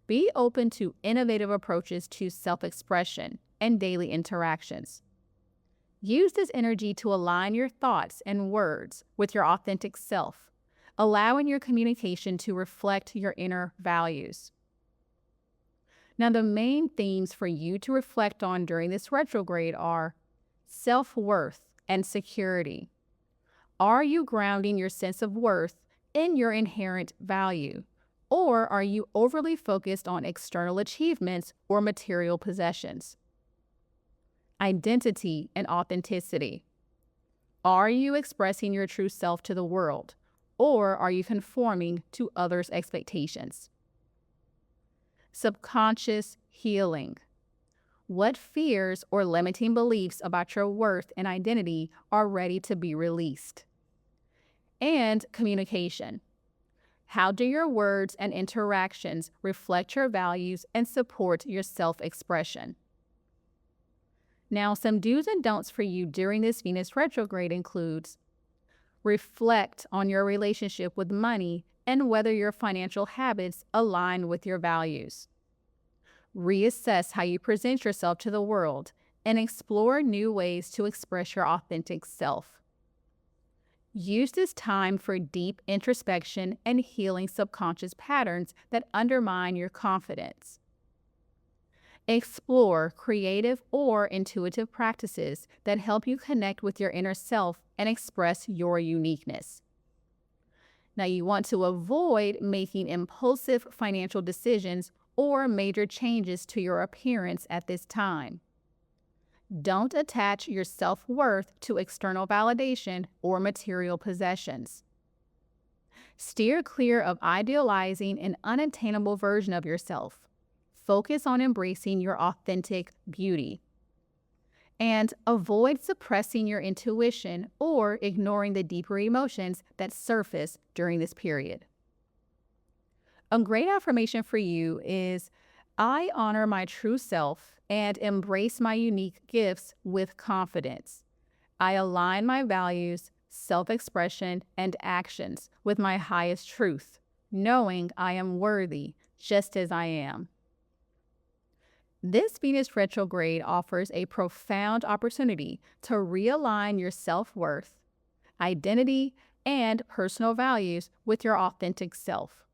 [SPEAKER 2] Be open to innovative approaches to self-expression and daily interactions. Use this energy to align your thoughts and words with your authentic self, allowing your communication to reflect your inner values. Now, the main themes for you to reflect on during this retrograde are self-worth and security. Are you grounding your sense of worth in your inherent value? Or are you overly focused on external achievements or material possessions? Identity and authenticity. Are you expressing your true self to the world, or are you conforming to others' expectations? Subconscious healing. What fears or limiting beliefs about your worth and identity are ready to be released? And communication. How do your words and interactions reflect your values and support your self-expression? Now, some do's and don'ts for you during this Venus retrograde includes: reflect on your relationship with money and whether your financial habits align with your values. Reassess how you present yourself to the world and explore new ways to express your authentic self. Use this time for deep introspection and healing subconscious patterns that undermine your confidence. Explore creative or intuitive practices that help you connect with your inner self and express your uniqueness. Now, you want to avoid making impulsive financial decisions or major changes to your appearance at this time. Don't attach your self-worth to external validation or material possessions. Steer clear of idealizing an unattainable version of yourself. Focus on embracing your authentic beauty. And avoid suppressing your intuition or ignoring the deeper emotions that surface during this period. A great affirmation for you is: I honor my true self and embrace my unique gifts with confidence. I align my values, self-expression, and actions with my highest truth, knowing I am worthy just as I am. This Venus retrograde offers a profound opportunity to realign your self-worth, identity, and personal values with your authentic self.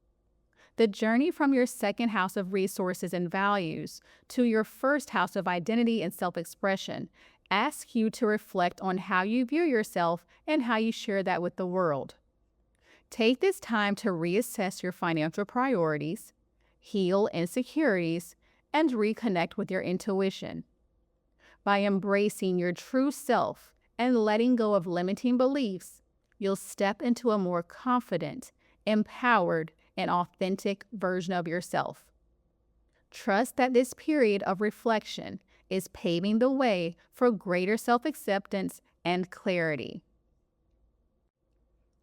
[SPEAKER 2] The journey from your second house of resources and values to your first house of identity and self-expression asks you to reflect on how you view yourself and how you share that with the world. Take this time to reassess your financial priorities, heal insecurities, and reconnect with your intuition. By embracing your true self and letting go of limiting beliefs, you'll step into a more confident, empowered, and authentic version of yourself. Trust that this period of reflection is paving the way for greater self-acceptance and clarity.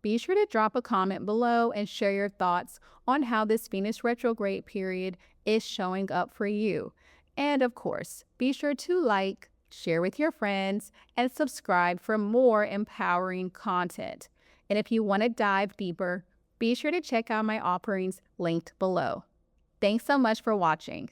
[SPEAKER 2] Be sure to drop a comment below and share your thoughts on how this Venus retrograde period is showing up for you. And of course, be sure to like, share with your friends, and subscribe for more empowering content. And if you want to dive deeper, be sure to check out my offerings linked below. Thanks so much for watching.